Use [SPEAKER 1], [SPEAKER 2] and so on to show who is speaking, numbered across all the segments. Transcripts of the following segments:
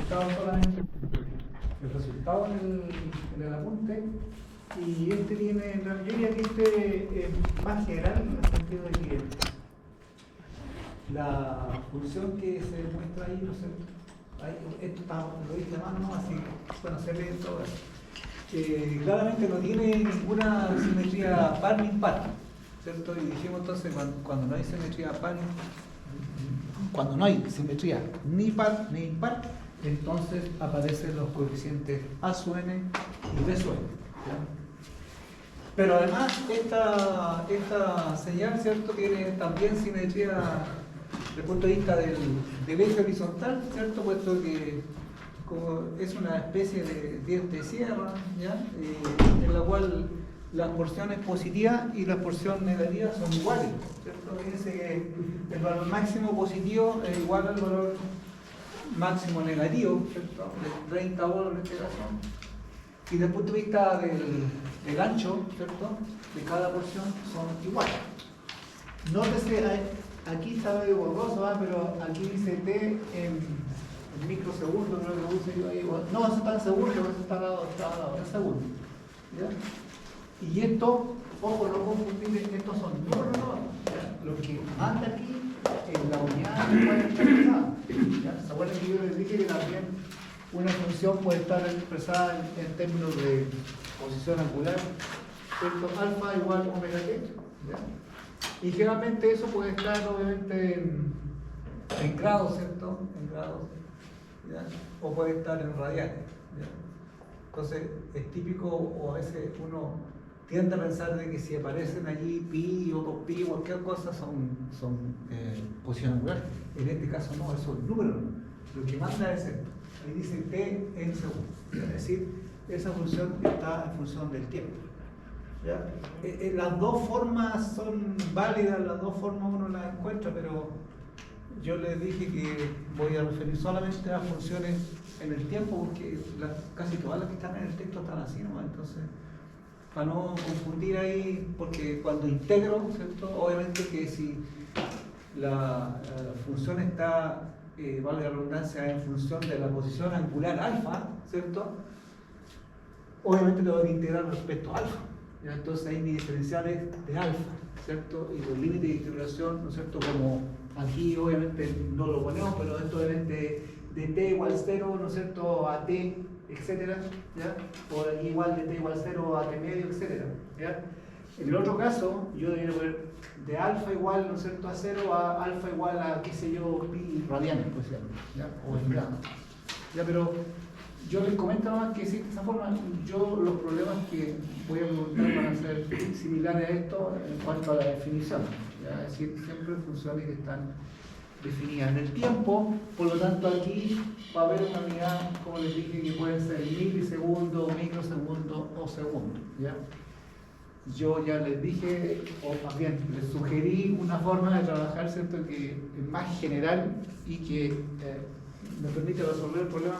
[SPEAKER 1] resultado solamente, el resultado en el apunte, y este tiene, yo diría que este es más general en el sentido de que la función que se muestra ahí, no sé, esto está, lo hice a mano, así que bueno, se lee todo eso. Claramente no tiene ninguna simetría par ni impar, ¿cierto? Y dijimos entonces cuando no hay simetría par, cuando no hay simetría ni par ni impar, entonces aparecen los coeficientes A sub n y B sub n, ¿ya? Pero además esta señal, ¿cierto?, tiene también simetría desde el punto de vista del eje horizontal, ¿cierto?, puesto que como es una especie de diente de sierra, ¿ya? En la cual las porciones positivas y las porciones negativas son iguales, ¿cierto? Fíjense que el valor máximo positivo es igual al valor máximo negativo, ¿cierto?, de 30 volos en este caso. Y desde el punto de vista del ancho, ¿cierto?, de cada porción son iguales. Nótese, aquí está medio borroso, ¿va? Pero aquí dice T en microsegundos, creo que lo puse yo ahí. No, eso está en segundos, eso está dado en segundos, ¿ya? Y esto, ojo, no confundir, estos son números, ¿ya? Lo que manda aquí en la unidad puede estar expresada, ¿ya? ¿Se acuerdan que yo les dije que también una función puede estar expresada en términos de posición angular, ¿cierto? Alfa igual omega t, ¿ya? Y generalmente eso puede estar obviamente en grados, ¿cierto? En grados, ¿ya? O puede estar en radianes, ¿ya? Entonces es típico, o a veces uno tiende a pensar de que si aparecen allí pi o 2pi o cualquier cosa son posición angular. En este caso no, eso es número. Lo que manda es esto. Ahí dice t en segundo. Es decir, esa función está en función del tiempo, ¿ya? Las dos formas son válidas, las dos formas uno las encuentra, pero yo les dije que voy a referir solamente a funciones en el tiempo, porque casi todas las que están en el texto están así nomás. Entonces, para no confundir ahí, porque cuando integro, ¿cierto?, obviamente que si la función está, valga la redundancia, en función de la posición angular alfa, ¿cierto?, obviamente tengo que integrar respecto a alfa, ¿ya? Entonces ahí mi diferencial es de alfa, ¿cierto? Y los límites de integración, ¿no es cierto?, como aquí obviamente no lo ponemos, pero esto obviamente de t igual 0, ¿no es cierto?, a t, etcétera, ¿ya? O aquí igual de t igual 0 a t medio, etcétera, ¿ya? En el otro caso, yo debería poner de alfa igual, ¿no es cierto?, a 0 a alfa igual a, qué sé yo, pi radianes, por ejemplo, ¿ya? O en grado, ¿ya? Pero yo les comento nomás que existe esa forma. Yo los problemas que voy a preguntar van a ser similares a esto en cuanto a la definición, ¿ya? Es decir, siempre funciones que están definidas en el tiempo. Por lo tanto, aquí va a haber una unidad, como les dije, que puede ser milisegundo, microsegundo o segundo, ¿ya? Yo ya les dije, o más bien les sugerí una forma de trabajar, ¿cierto?, que es más general y que me permite resolver el problema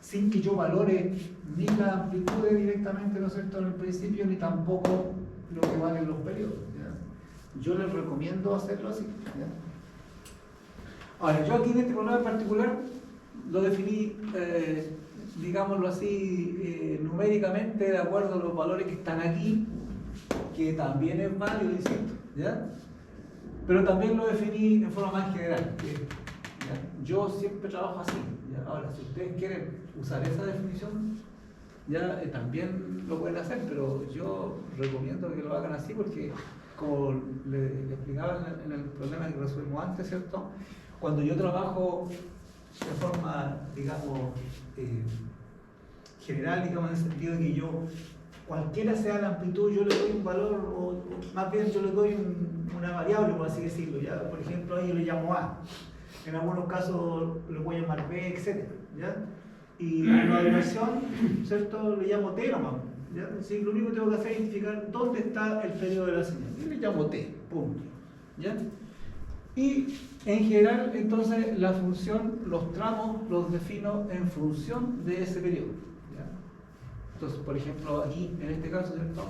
[SPEAKER 1] sin que yo valore ni la amplitud directamente, ¿no es cierto?, en el principio, ni tampoco lo que valen los periodos, ¿ya? Yo les recomiendo hacerlo así, ¿ya? Ahora, yo aquí en este problema en particular lo definí, digámoslo así, numéricamente de acuerdo a los valores que están aquí, que también es válido, insisto, ¿ya? Pero también lo definí en forma más general, ¿ya? Yo siempre trabajo así, ¿ya? Ahora, si ustedes quieren usar esa definición, ya también lo pueden hacer, pero yo recomiendo que lo hagan así porque, como le explicaba en el problema que resolvimos antes, ¿cierto?, cuando yo trabajo de forma, digamos, general, digamos, en el sentido de que yo, cualquiera sea la amplitud, yo le doy un valor, o más bien yo le doy una variable, por así decirlo, ¿ya? Por ejemplo, ahí yo le llamo A, en algunos casos le voy a llamar B, etc., ¿ya? Y a la duración, ¿cierto?, le llamo T nomás, ¿ya? Así que lo único que tengo que hacer es identificar dónde está el periodo de la señal, y le llamo T, punto, ¿ya? Y en general, entonces, la función, los tramos los defino en función de ese periodo, ¿ya? Entonces, por ejemplo, aquí, en este caso, ¿cierto?,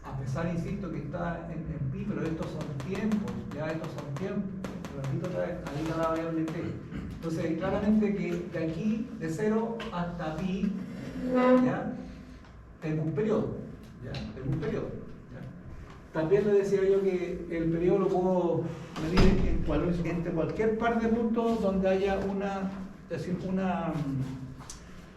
[SPEAKER 1] a pesar, insisto, que está en pi, pero estos son tiempos, ya estos son tiempos. Repito otra vez, ahí la variable t. Entonces, claramente que de aquí, de 0 hasta pi, ¿ya? Tengo un periodo, ¿ya? Tengo un periodo, ¿ya? También le decía yo que el periodo lo puedo medir entre cualquier par de puntos donde haya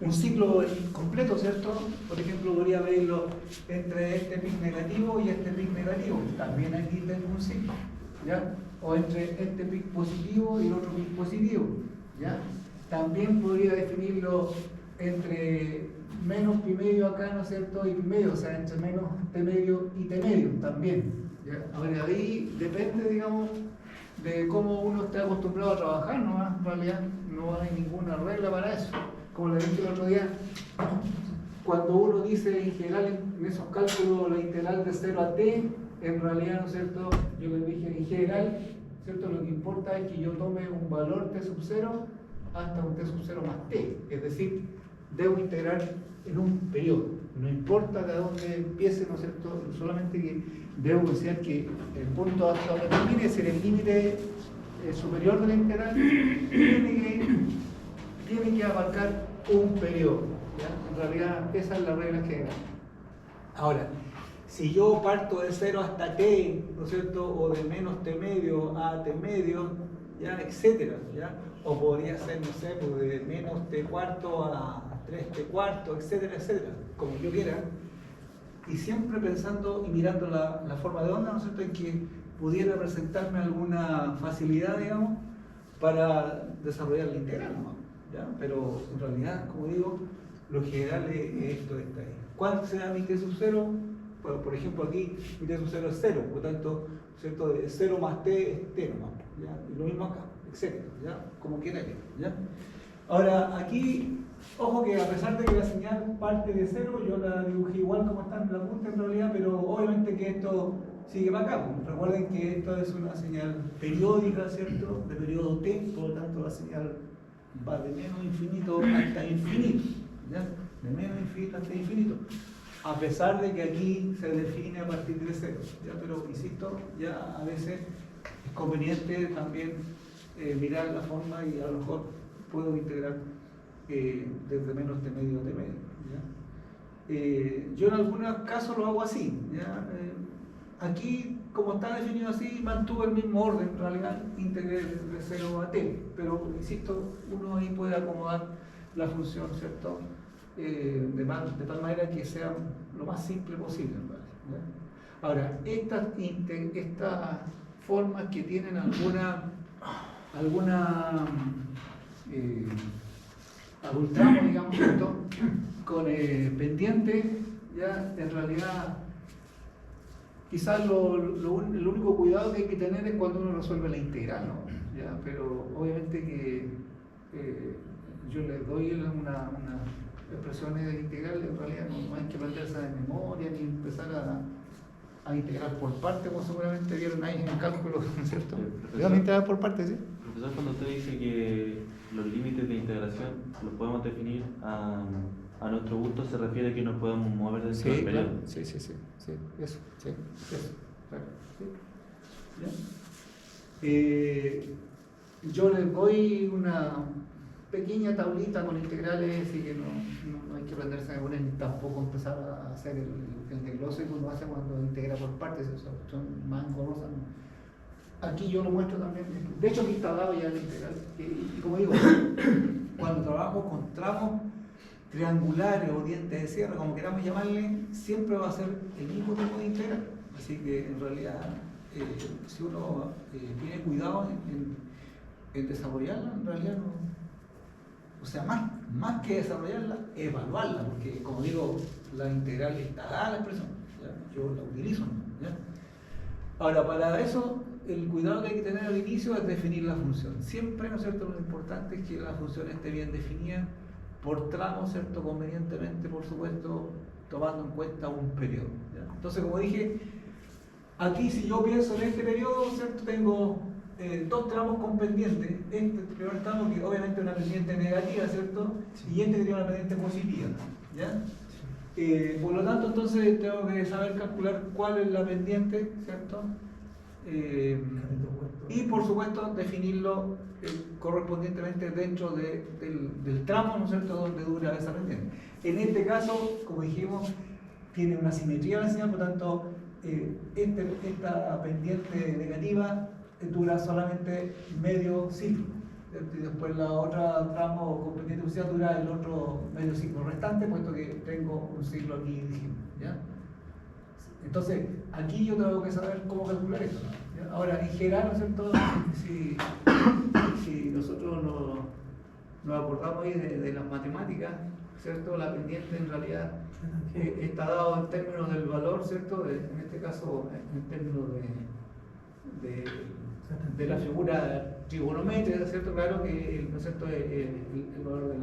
[SPEAKER 1] un ciclo completo, ¿cierto? Por ejemplo, podría medirlo entre este pic negativo y este pic negativo. También aquí tengo un ciclo, ¿ya? O entre este pic positivo y el otro pic positivo, ¿ya? También podría definirlo entre menos pi medio acá, ¿no es cierto? Y pi medio, o sea, entre menos t medio y t medio también, ¿ya? Ahora, ahí depende, digamos, de cómo uno esté acostumbrado a trabajar, ¿no? En realidad no hay ninguna regla para eso. Como le dije el otro día, cuando uno dice en general en esos cálculos la integral de 0 a t, en realidad, ¿no es cierto? Yo les dije en general, ¿cierto? Lo que importa es que yo tome un valor t sub 0 hasta un t sub 0 más t, es decir, debo integrar en un periodo, no importa de dónde empiece, ¿no es cierto? Solamente que debo considerar que el punto hasta donde termine es el límite superior de la integral, tiene que abarcar un periodo, ¿ya? En realidad esa es la regla general. Ahora, si yo parto de 0 hasta t, ¿no es cierto? O de menos t medio a t medio, ¿ya? Etcétera, ¿ya? O podría ser, no sé, pues de menos t cuarto a 3t cuarto, etcétera, etcétera, como yo quiera. Y siempre pensando y mirando la forma de onda, ¿no es cierto? En que pudiera presentarme alguna facilidad, digamos, para desarrollar la integral, ¿no? ¿Ya? Pero en realidad, como digo, lo general es esto que está ahí. ¿Cuál será mi t sub 0? Bueno, por ejemplo, aquí mi t sub 0 es 0, por lo tanto, ¿cierto? De 0 más t es t nomás, ¿ya? Y lo mismo acá, etcétera, ¿ya? Como quiera que, ¿ya? Ahora, aquí, ojo que a pesar de que la señal parte de 0, yo la dibujé igual como está en la punta en realidad, pero obviamente que esto sigue para acá. Recuerden que esto es una señal periódica, ¿cierto? De periodo t, por lo tanto la señal va de menos infinito hasta infinito, ¿ya? De menos infinito hasta infinito, a pesar de que aquí se define a partir de 0, ¿ya? Pero insisto, ya a veces es conveniente también mirar la forma y a lo mejor puedo integrar desde menos t medio a t medio, ¿ya? Yo en algunos casos lo hago así, ¿ya? Aquí, como está definido así, mantuve el mismo orden, en realidad integré de 0 a t, pero insisto, uno ahí puede acomodar la función, ¿cierto? De tal manera que sea lo más simple posible, ¿ya? Ahora, estas formas que tienen algún tramo, digamos, ¿cierto? Con pendiente, ya en realidad quizás el único cuidado que hay que tener es cuando uno resuelve la integral, ¿no? ¿Ya? Pero obviamente que yo les doy unas expresiones de integral, en realidad no hay que aprenderse de memoria ni empezar a integrar por parte, como seguramente vieron ahí en el cálculo, ¿cierto? ¿Le dan integrar por parte, sí?
[SPEAKER 2] Profesor, cuando usted dice que los límites de integración los podemos definir a nuestro gusto, ¿se refiere a que nos podemos mover dentro del periodo?
[SPEAKER 1] Claro. Sí, eso, claro, sí. ¿Ya? Yo les doy una pequeña tablita con integrales y que no hay que aprenderse de poner ni tampoco empezar a hacer el desglose que uno hace cuando integra por partes, o sea, son más engorrosas. Aquí yo lo muestro también, de hecho aquí está dado ya el integral, y como digo, cuando trabajo con tramos triangulares o dientes de sierra, como queramos llamarle, siempre va a ser el mismo tipo de integral. Así que en realidad, si uno tiene cuidado en desarrollarla, en realidad no. O sea, más que desarrollarla, evaluarla, porque como digo, la integral está dada la expresión, ¿ya? Yo la utilizo, ¿ya? Ahora, para eso, el cuidado que hay que tener al inicio es definir la función. Siempre, ¿no es cierto?, lo importante es que la función esté bien definida por tramo, ¿cierto?, convenientemente, por supuesto, tomando en cuenta un periodo, ¿ya? Entonces, como dije, aquí si yo pienso en este periodo, ¿cierto?, tengo dos tramos con pendiente. Este primer tramo que obviamente es una pendiente negativa, ¿cierto? Y este que tiene una pendiente positiva, ¿ya? Por lo tanto, entonces tengo que saber calcular cuál es la pendiente, ¿cierto? y por supuesto definirlo correspondientemente dentro del tramo, ¿no es cierto?, donde dura esa pendiente. En este caso, como dijimos, tiene una simetría la señal, por tanto, esta pendiente negativa dura solamente medio ciclo, ¿cierto? Y después la otra tramo con pendiente positiva dura el otro medio ciclo restante, puesto que tengo un ciclo aquí, dijimos, ¿ya? Entonces, aquí yo tengo que saber cómo calcular eso, ¿ya? Ahora, en general, ¿no es cierto?, si nosotros nos acordamos ahí de las matemáticas, ¿cierto?, la pendiente en realidad está dado en términos del valor, ¿cierto?, en este caso en términos de la figura trigonométrica, ¿cierto?, claro que ¿no es cierto?, el valor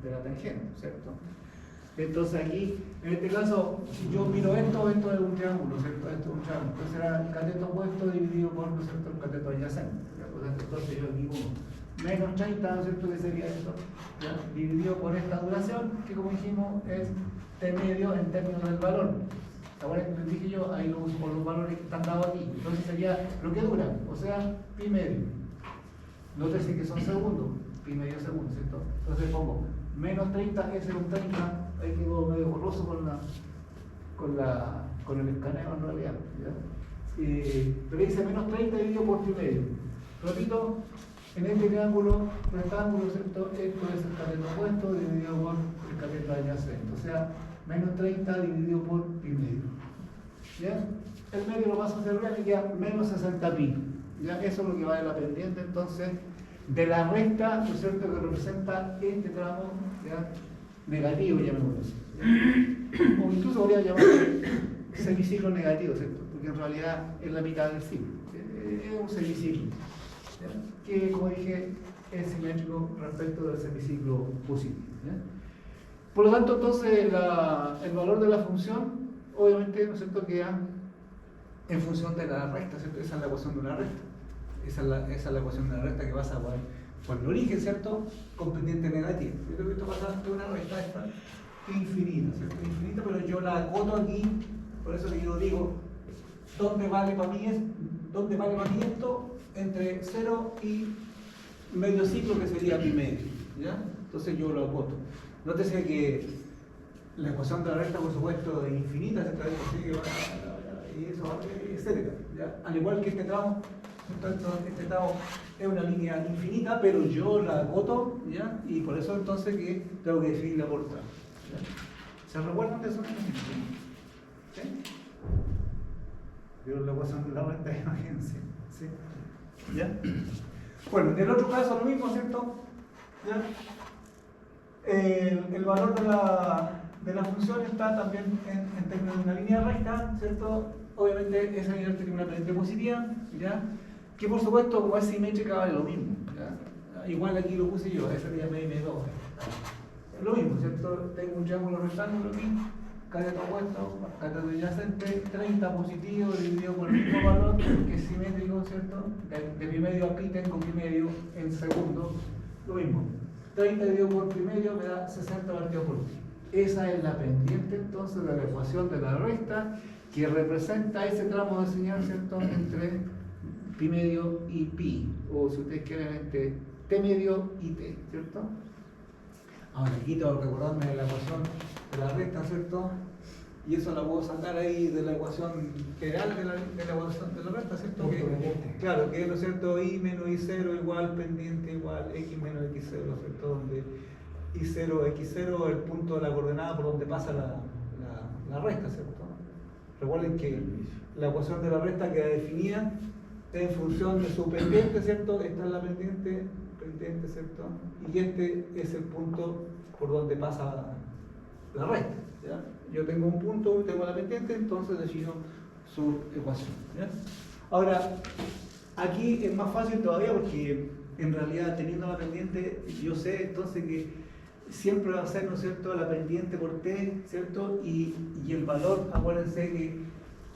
[SPEAKER 1] de la tangente, ¿cierto? Entonces aquí, en este caso, si yo miro esto es un triángulo, ¿cierto? Esto es un triángulo. Entonces será el cateto opuesto dividido por, ¿no es cierto?, el cateto adyacente. Entonces yo aquí pongo menos 30, ¿no es cierto?, que sería esto, ¿ya?, dividido por esta duración, que como dijimos es T medio en términos del valor. Ahora que les dije yo, ahí lo uso por los valores que están dados aquí. Entonces sería lo que dura, o sea, pi medio. Nótese que son segundos, pi medio segundo, ¿cierto? Entonces pongo menos 30, ese es un 30, ahí quedó medio borroso con el escaneo en realidad, ¿ya? Pero dice menos 30 dividido por pi medio. Repito, en este triángulo rectángulo, ¿cierto?, esto es el cateto opuesto dividido por el cateto adyacente, o sea, menos 30 dividido por pi medio. ¿Ya? El medio lo paso hacia arriba y queda menos 60 pi. ¿Ya? Eso es lo que vale la pendiente entonces de la recta, ¿no es cierto?, que representa este tramo, ¿ya?, negativo, llamémoslo así, ¿ya? O incluso podría llamarlo semiciclo negativo, ¿cierto?, porque en realidad es la mitad del ciclo, es un semiciclo, ¿ya?, que como dije es simétrico respecto del semiciclo positivo, ¿ya? Por lo tanto, entonces el valor de la función obviamente, ¿no es cierto?, queda en función de la recta, ¿cierto? Esa es la ecuación de una recta. Esa es la ecuación de una recta que pasa por el origen, ¿cierto?, con pendiente negativa. Yo creo que esto pasa de una recta esta infinita, ¿cierto? Infinita, pero yo la acoto aquí, por eso que yo digo, ¿dónde vale para mí esto? Entre 0 y medio ciclo, que sería pi medio, ¿ya? Entonces yo lo acoto. Nótese que la ecuación de la recta, por supuesto, es infinita, ¿cierto? Y eso, etcétera, ¿ya? Al igual que este tramo, este tramo es una línea infinita, pero yo la acoto, ¿ya? Y por eso entonces que tengo que definirla por tramo, ¿ya? ¿Se recuerdan de eso? ¿Sí? Vieron la ecuación de la recta, imagínense, ¿sí? ¿Ya? Bueno, en el otro caso lo mismo, ¿cierto? ¿Ya? El valor de la función está también en términos de una línea recta, ¿cierto? Obviamente esa línea tiene una pendiente positiva, ¿ya?, que por supuesto como es simétrica vale lo mismo, ¿ya? Igual aquí lo puse yo, esa sería M2. Es lo mismo, ¿cierto? Tengo un triángulo rectángulo aquí, cateto opuesto, cateto adyacente, 30 positivo dividido por el mismo valor, que es simétrico, ¿cierto? De pi medio a pi tengo pi medio en segundo, lo mismo. 30 dividido por pi medio me da 60 partido por pi. Esa es la pendiente entonces de la ecuación de la recta que representa ese tramo de señal, ¿cierto?, entre pi medio y pi, o si ustedes quieren entre t medio y t, ¿cierto? Ahora aquí tengo que recordarme de la ecuación de la recta, ¿cierto? Y eso la puedo sacar ahí de la ecuación general de la ecuación de la recta, ¿cierto? Claro, que es, ¿no es cierto?, i menos i0 igual pendiente igual x menos x0, ¿cierto? Donde i0, x0 es el punto de la coordenada por donde pasa la recta, ¿cierto? Recuerden que la ecuación de la recta queda definida en función de su pendiente, ¿cierto? Esta es la pendiente, ¿cierto? Y este es el punto por donde pasa la recta, ¿ya? Yo tengo un punto, tengo la pendiente, entonces defino su ecuación, ¿ya? Ahora, aquí es más fácil todavía porque en realidad teniendo la pendiente, yo sé entonces que siempre va a ser, ¿no es cierto?, la pendiente por t, ¿cierto? Y el valor, acuérdense que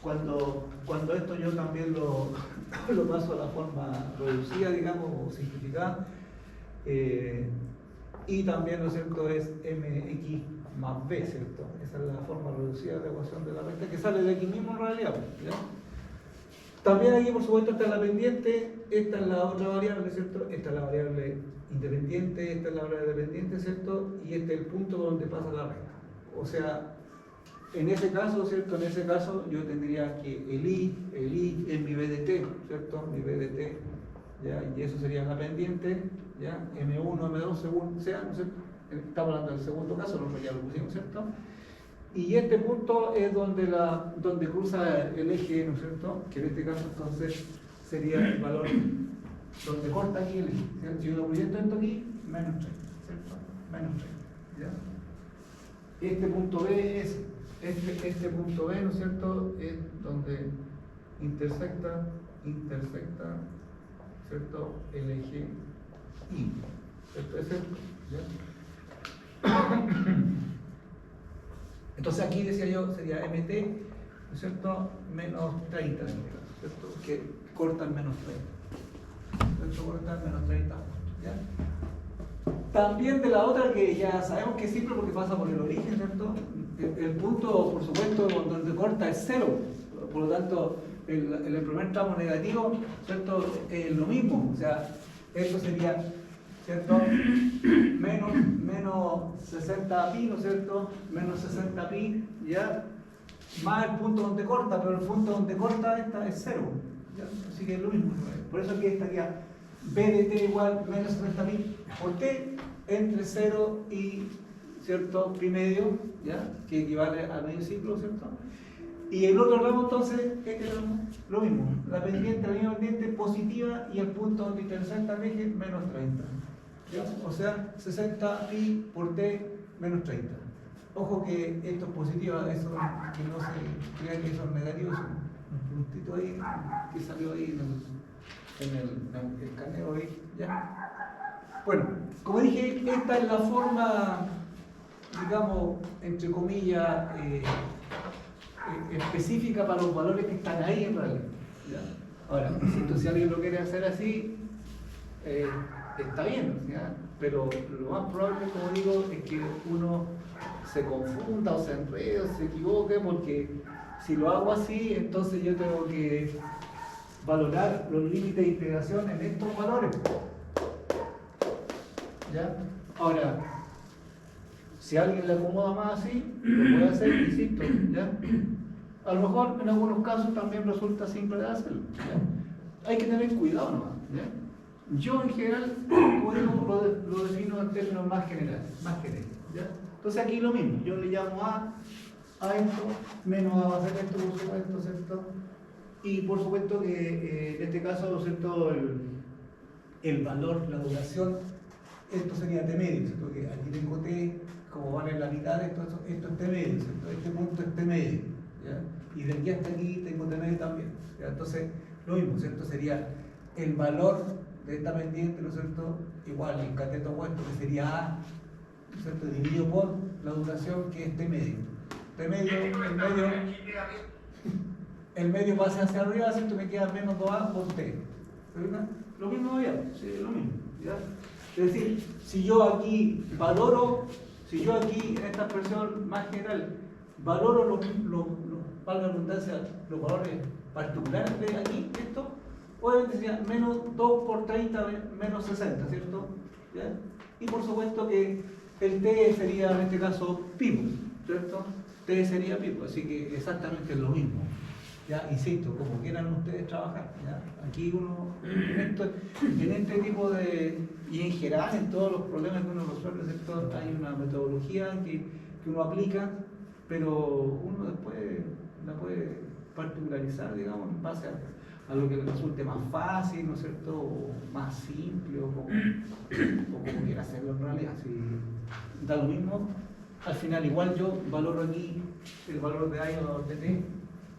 [SPEAKER 1] cuando esto yo también lo paso a la forma reducida, digamos, o simplificada, y también, ¿no es cierto?, es mx más b, ¿cierto? Esa es la forma reducida de la ecuación de la recta que sale de aquí mismo en realidad, ¿ya? También aquí, por supuesto, está la pendiente, esta es la otra variable, ¿cierto? Esta es la variable independiente, esta es la variable dependiente, ¿cierto? Y este es el punto donde pasa la regla. O sea, en ese caso, ¿cierto? En ese caso yo tendría que el I es mi BDT, ¿cierto? Mi BDT, ¿ya? Y eso sería la pendiente, ¿ya? M1, M2, según sea, ¿no es cierto? Estamos hablando del segundo caso, el otro ya lo pusimos, ¿cierto? Y este punto es donde cruza el eje, ¿no es cierto? Que en este caso entonces sería el valor donde corta aquí el eje, ¿cierto? Si yo lo proyecto esto aquí, menos 30, ¿cierto? Menos 30, ¿ya? Este punto B es, este punto B, ¿no es cierto? Es donde intersecta, ¿cierto? El eje I, ¿cierto? Es esto, ¿ya? Entonces aquí decía yo, sería MT, ¿no es cierto? Menos 30 en este caso, ¿cierto? Que cortan menos 30. ¿Cierto? Cortan menos 30 puntos, ¿ya? También de la otra que ya sabemos que es simple porque pasa por el origen, ¿cierto? El punto, por supuesto, donde corta es 0. Por lo tanto, el primer tramo negativo, ¿cierto? Es lo mismo. O sea, esto sería, ¿cierto? Menos 60 pi, ¿no es cierto? Menos 60 pi, ¿ya? Más el punto donde corta, pero el punto donde corta esta es 0, ¿ya? Así que es lo mismo. Por eso aquí estaría B de t igual menos 60 pi por t entre 0 y, ¿cierto? Pi medio, ¿ya? Que equivale al medio ciclo, ¿cierto? Y el otro ramo entonces, este ramo, lo mismo, la pendiente, la misma pendiente positiva y el punto donde intersecta el eje menos 30. ¿Ya? O sea, 60 pi por t menos 30. Ojo que esto es positivo, eso que no se crea que eso es negativo, es un puntito ahí que salió ahí en el escaneo ahí, ¿ya? Bueno, como dije, esta es la forma, digamos, entre comillas, específica para los valores que están ahí en realidad, ¿ya? Ahora, insisto, si alguien lo quiere hacer así, está bien, ¿ya? Pero lo más probable, como digo, es que uno se confunda o se enrede o se equivoque, porque si lo hago así, entonces yo tengo que valorar los límites de integración en estos valores, ¿ya? Ahora, si a alguien le acomoda más así, lo puede hacer, insisto, ¿ya? A lo mejor en algunos casos también resulta simple de hacerlo, ¿ya? Hay que tener cuidado nomás, ¿ya? Yo en general, como digo, lo defino en términos más generales, ¿ya? Entonces aquí lo mismo, yo le llamo a esto, menos a hacer esto, por supuesto, ¿cierto? Y por supuesto que en este caso, ¿cierto? El valor, la duración, esto sería T medio, ¿cierto? Que aquí tengo T, como vale la mitad de esto es T medio, ¿cierto? Este punto es T medio, ¿ya? Y de aquí hasta aquí tengo T medio también, ¿ya? Entonces, lo mismo, ¿cierto? Sería el valor de esta pendiente, ¿no es cierto? Igual el cateto opuesto, que sería A, ¿no es cierto? Dividido por la duración, que es T medio. T medio, el medio pasa hacia arriba, ¿cierto? Me queda menos 2A por T. ¿Verdad? Lo mismo ya, sí, lo mismo, ¿ya? Es decir, si yo aquí valoro, si yo aquí en esta expresión más general valoro valga la redundancia, los valores particulares de aquí, esto, obviamente sería menos 2 por 30 menos 60, ¿cierto? ¿Ya? Y por supuesto que el T sería en este caso pi, ¿cierto? T sería pi, así que exactamente es lo mismo. Ya, insisto, como quieran ustedes trabajar, ¿ya? Aquí uno, en este tipo de, y en general en todos los problemas que uno resuelve, ¿cierto? Hay una metodología que uno aplica, pero uno después la puede particularizar, digamos, en base a lo que le resulte más fácil, ¿no es cierto? O más simple, o como quiera hacerlo en realidad. Si da lo mismo, al final igual yo valoro aquí el valor de A y el valor de T,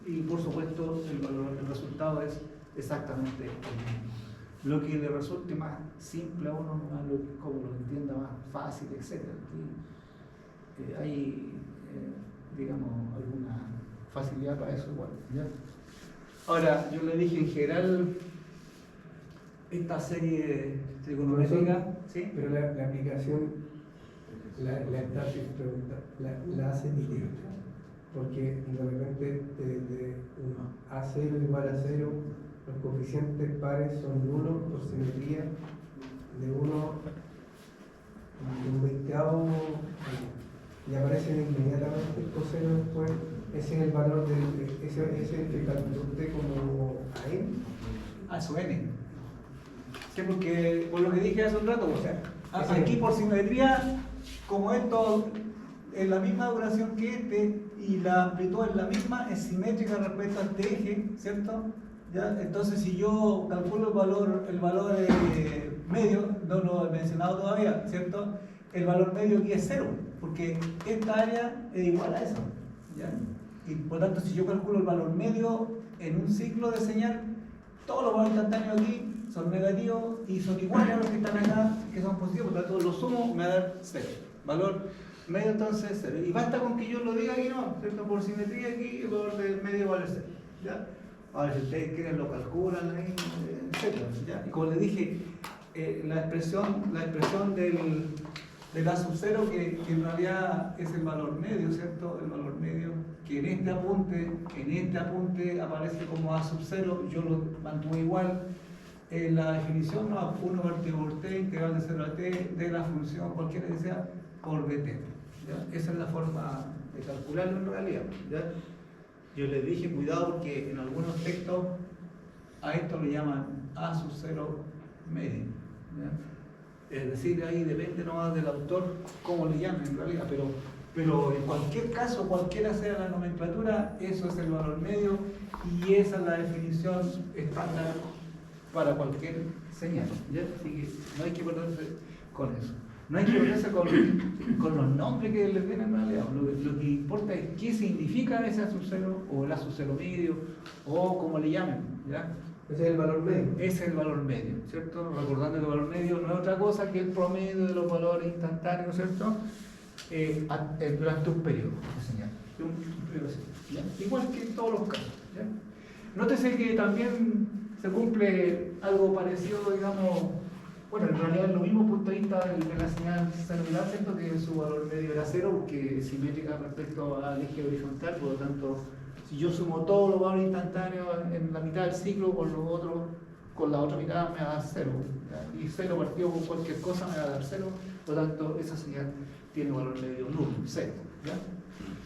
[SPEAKER 1] y por supuesto el resultado es exactamente el mismo. Lo que le resulte más simple a uno, como lo entienda más fácil, etc. Hay, digamos, alguna facilidad para eso igual, ¿ya? Ahora, yo le dije en general, esta serie trigonométrica, ¿sí?
[SPEAKER 3] Pero la aplicación, la hace mi libro. porque de repente de A0 igual a 0, los coeficientes pares son nulos por simetría de un veinteavo y aparecen inmediatamente el coseno después. Ese es el valor ese es el que calculó usted como AM.
[SPEAKER 1] A su n. Sí, porque por lo que dije hace un rato, o sea,
[SPEAKER 3] Sí.
[SPEAKER 1] aquí por simetría, como esto es la misma duración que este y la amplitud es la misma, es simétrica respecto a este eje, ¿cierto? ¿Ya? Entonces, si yo calculo el valor medio, no lo he mencionado todavía, ¿cierto? El valor medio aquí es 0, porque esta área es igual a eso, ¿ya? Y por tanto, si yo calculo el valor medio en un ciclo de señal, todos los valores instantáneos aquí son negativos y son iguales a los que están acá, que son positivos, por tanto los sumo, me va a dar 0. Valor medio entonces 0. Y basta con que yo lo diga aquí, ¿no? ¿Cierto? Por simetría aquí, el valor del medio vale 0. ¿Ya? Ahora si ustedes quieren lo calculan ahí, etc. ¿Ya? Y como les dije, la expresión del A sub 0, que en realidad es el valor medio, ¿cierto? El valor medio, que en este apunte aparece como A sub 0, yo lo mantuve igual. La definición, no, 1 partido por t, integral de 0 a t, de la función, cualquiera que sea, por dt. ¿Ya? Esa es la forma de calcularlo en realidad. ¿Ya? Yo les dije, cuidado, porque en algunos textos a esto lo llaman A sub 0 medio. ¿Ya? Es decir, ahí depende nomás del autor cómo le llamen en realidad, pero en cualquier caso, cualquiera sea la nomenclatura, eso es el valor medio y esa es la definición estándar para cualquier señal. ¿Ya? Así que no hay que perderse con eso. No hay que perderse con los nombres que les den en realidad. Lo que importa es qué significa ese A sub 0 o el A sub 0 medio o como le llamen. ¿Ya?
[SPEAKER 3] Ese es el valor medio.
[SPEAKER 1] Ese es el valor medio, ¿cierto? Recordando que el valor medio no es otra cosa que el promedio de los valores instantáneos, ¿cierto? Durante un periodo de señal. Un periodo de señal, ¿ya? Igual que en todos los casos. ¿Ya? Nótese que también se cumple algo parecido, digamos, bueno, en realidad es lo mismo punto de vista de la señal celular, ¿cierto? Que su valor medio era 0, porque es simétrica respecto al eje horizontal, por lo tanto, si yo sumo todos los valores instantáneos en la mitad del ciclo, con la otra mitad me va a dar 0. ¿Ya? Y 0 partido por cualquier cosa me va a dar 0, por lo tanto, esa señal tiene un valor medio nulo, 0. ¿Ya?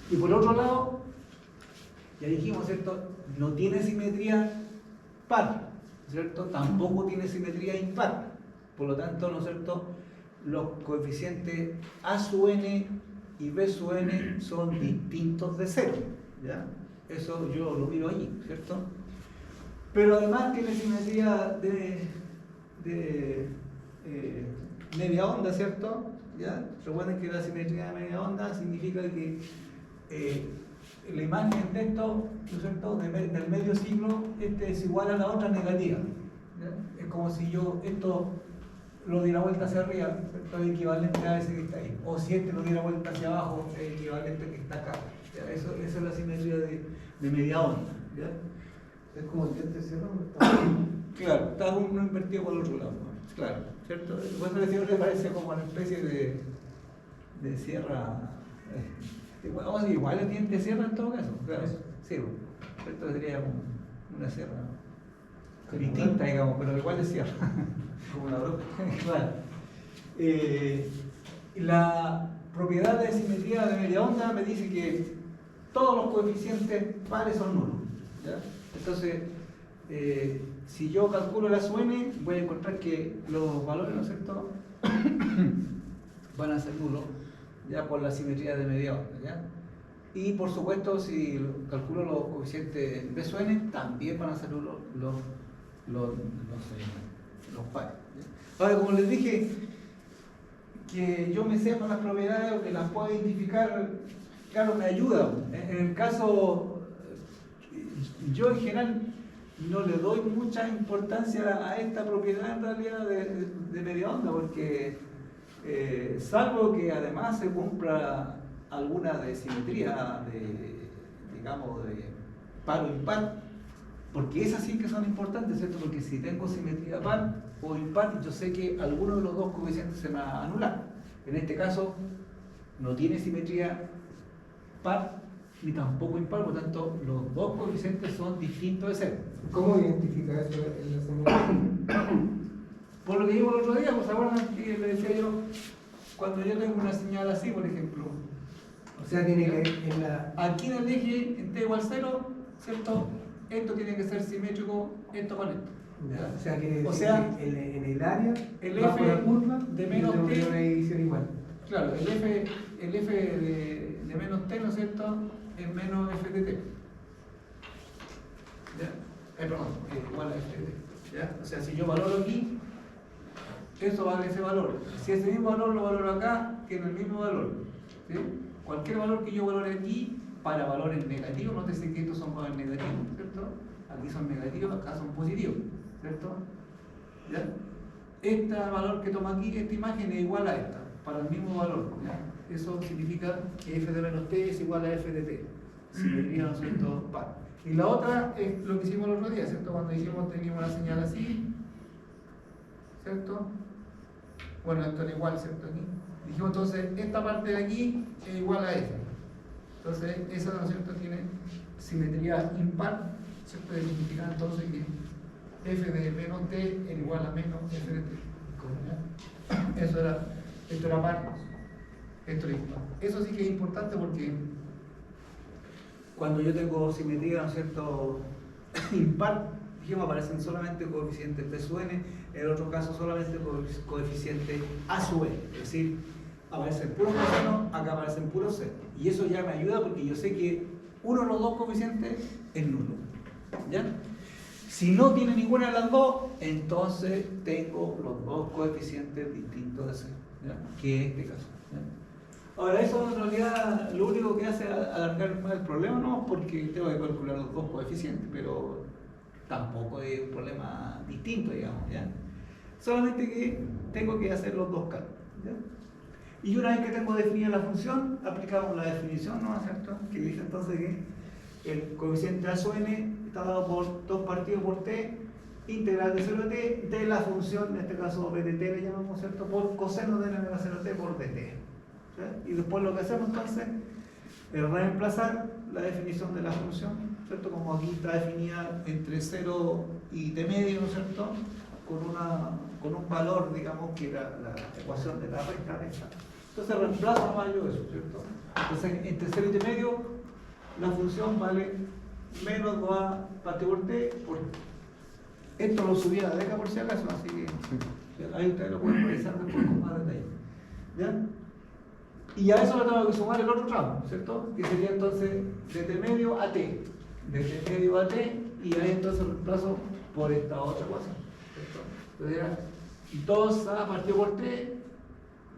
[SPEAKER 1] Y por otro lado, ya dijimos, ¿cierto? No tiene simetría par, ¿cierto? Tampoco tiene simetría impar. Por lo tanto, ¿no es cierto? Los coeficientes A sub n y B sub n son distintos de 0. ¿Ya? Eso yo lo miro allí, ¿cierto? Pero además tiene simetría de media onda, ¿cierto? ¿Ya? Recuerden que la simetría de media onda significa que la imagen de esto, ¿no es cierto?, del medio ciclo, este es igual a la otra negativa. ¿Ya? Es como si yo esto lo diera vuelta hacia arriba, ¿cierto? Es equivalente a ese que está ahí. O si este lo diera vuelta hacia abajo, es equivalente al que está acá. ¿Ya? Esa es la simetría de media onda. ¿Ya?
[SPEAKER 3] Es como el diente cerrado.
[SPEAKER 1] Claro, está uno invertido por el otro lado. Claro, ¿cierto? Por eso siempre parece como una especie de sierra. Igual el diente sierra en todo caso. Claro, sí, esto sería como una sierra distinta, digamos, pero igual es sierra.
[SPEAKER 3] Como la broca.
[SPEAKER 1] Claro. La propiedad de simetría de media onda me dice que todos los coeficientes pares son nulos. ¿Ya? Entonces, si yo calculo la sub n, voy a encontrar que los valores, ¿no es cierto?, van a ser nulos, ya por la simetría de media onda. ¿Ya? Y por supuesto, si calculo los coeficientes B sub n, también van a ser nulos los pares. ¿Ya? Ahora, como les dije, que yo me sepa las propiedades o que las pueda identificar, claro, me ayuda. En el caso, yo en general no le doy mucha importancia a esta propiedad en realidad de media onda, porque salvo que además se cumpla alguna de simetría, digamos, de par o impar, porque esas sí que son importantes, ¿cierto? Porque si tengo simetría par o impar, yo sé que alguno de los dos coeficientes se me va a anular. En este caso, no tiene simetría par ni tampoco impar, por lo tanto los dos coeficientes son distintos de cero.
[SPEAKER 3] ¿Cómo identifica eso en la señal?
[SPEAKER 1] Por lo que vimos el otro día, pues ¿se acuerdan que le decía yo? Cuando yo tengo una señal así, por ejemplo.
[SPEAKER 3] O sea, tiene que en la...
[SPEAKER 1] Aquí en el eje, en t igual 0, ¿cierto? Esto tiene que ser simétrico, esto con esto.
[SPEAKER 3] Ya, o sea, quiere decir
[SPEAKER 1] O sea,
[SPEAKER 3] que en el área,
[SPEAKER 1] el
[SPEAKER 3] bajo
[SPEAKER 1] F
[SPEAKER 3] la curva,
[SPEAKER 1] de menos
[SPEAKER 3] yo
[SPEAKER 1] t,
[SPEAKER 3] tengo una división igual.
[SPEAKER 1] claro, el f de menos t, ¿no es cierto? Es menos f de t. ¿Ya? Perdón, igual a f de t. ¿Ya? O sea, si yo valoro aquí, eso vale ese valor. Si ese mismo valor lo valoro acá, tiene el mismo valor. ¿Sí? Cualquier valor que yo valore aquí, para valores negativos, no te sé que estos son valores negativos, ¿cierto? Aquí son negativos, acá son positivos, ¿cierto? ¿Ya? Este valor que toma aquí, esta imagen es igual a esta, para el mismo valor. ¿Ya? Eso significa que f de menos t es igual a f de t. Simetría, ¿no es cierto? Par. Y la otra es lo que hicimos el otro día, ¿cierto? Cuando dijimos teníamos una señal así, ¿cierto? Bueno, esto era igual, ¿cierto? Aquí. Dijimos entonces, esta parte de aquí es igual a esta. Entonces, esa, ¿no es cierto?, tiene simetría impar, ¿cierto? Significa entonces que f de menos t es igual a menos f de t. ¿Ya? Eso era, esto era par, esto era impar. Eso sí que es importante porque cuando yo tengo simetría, ¿no es cierto?, impar, dijimos, aparecen solamente coeficientes p sub n, en el otro caso solamente coeficiente a sub n, es decir, aparecen puros coseno, acá aparecen puros seno. Y eso ya me ayuda porque yo sé que uno de los dos coeficientes es nulo. ¿Ya? Si no tiene ninguna de las dos, entonces tengo los dos coeficientes distintos de seno, ¿ya? Que es este caso. ¿Ya? Ahora, eso en realidad lo único que hace es alargar más el problema, no porque tengo que calcular los dos coeficientes, pero tampoco es un problema distinto, digamos. ¿Ya? Solamente que tengo que hacer los dos cálculos. ¿Ya? Y una vez que tengo definida la función, aplicamos la definición, ¿no es cierto? Que dice entonces que el coeficiente a sub n está dado por 2 partido por t, integral de 0 a t, de la función, en este caso b de t le llamamos, ¿cierto? Por coseno de n menos 0t por dt. ¿Sí? Y después lo que hacemos entonces es reemplazar la definición de la función, ¿cierto? Como aquí está definida entre 0 y t medio, ¿no es cierto? Con un valor, digamos, que era la ecuación de la recta esta. Entonces reemplazo nomás yo eso, ¿cierto? Entonces entre 0 y t medio, la función vale menos 2a partido por t por... Esto lo subí a la deca por si acaso, así que ahí ustedes lo pueden revisar después con más detalle. ¿Ya? Y a eso le tengo que sumar el otro tramo, ¿cierto? Que sería entonces de t medio a t. De t medio a t, y ahí entonces reemplazo por esta otra ecuación. Entonces era 2a partido por t,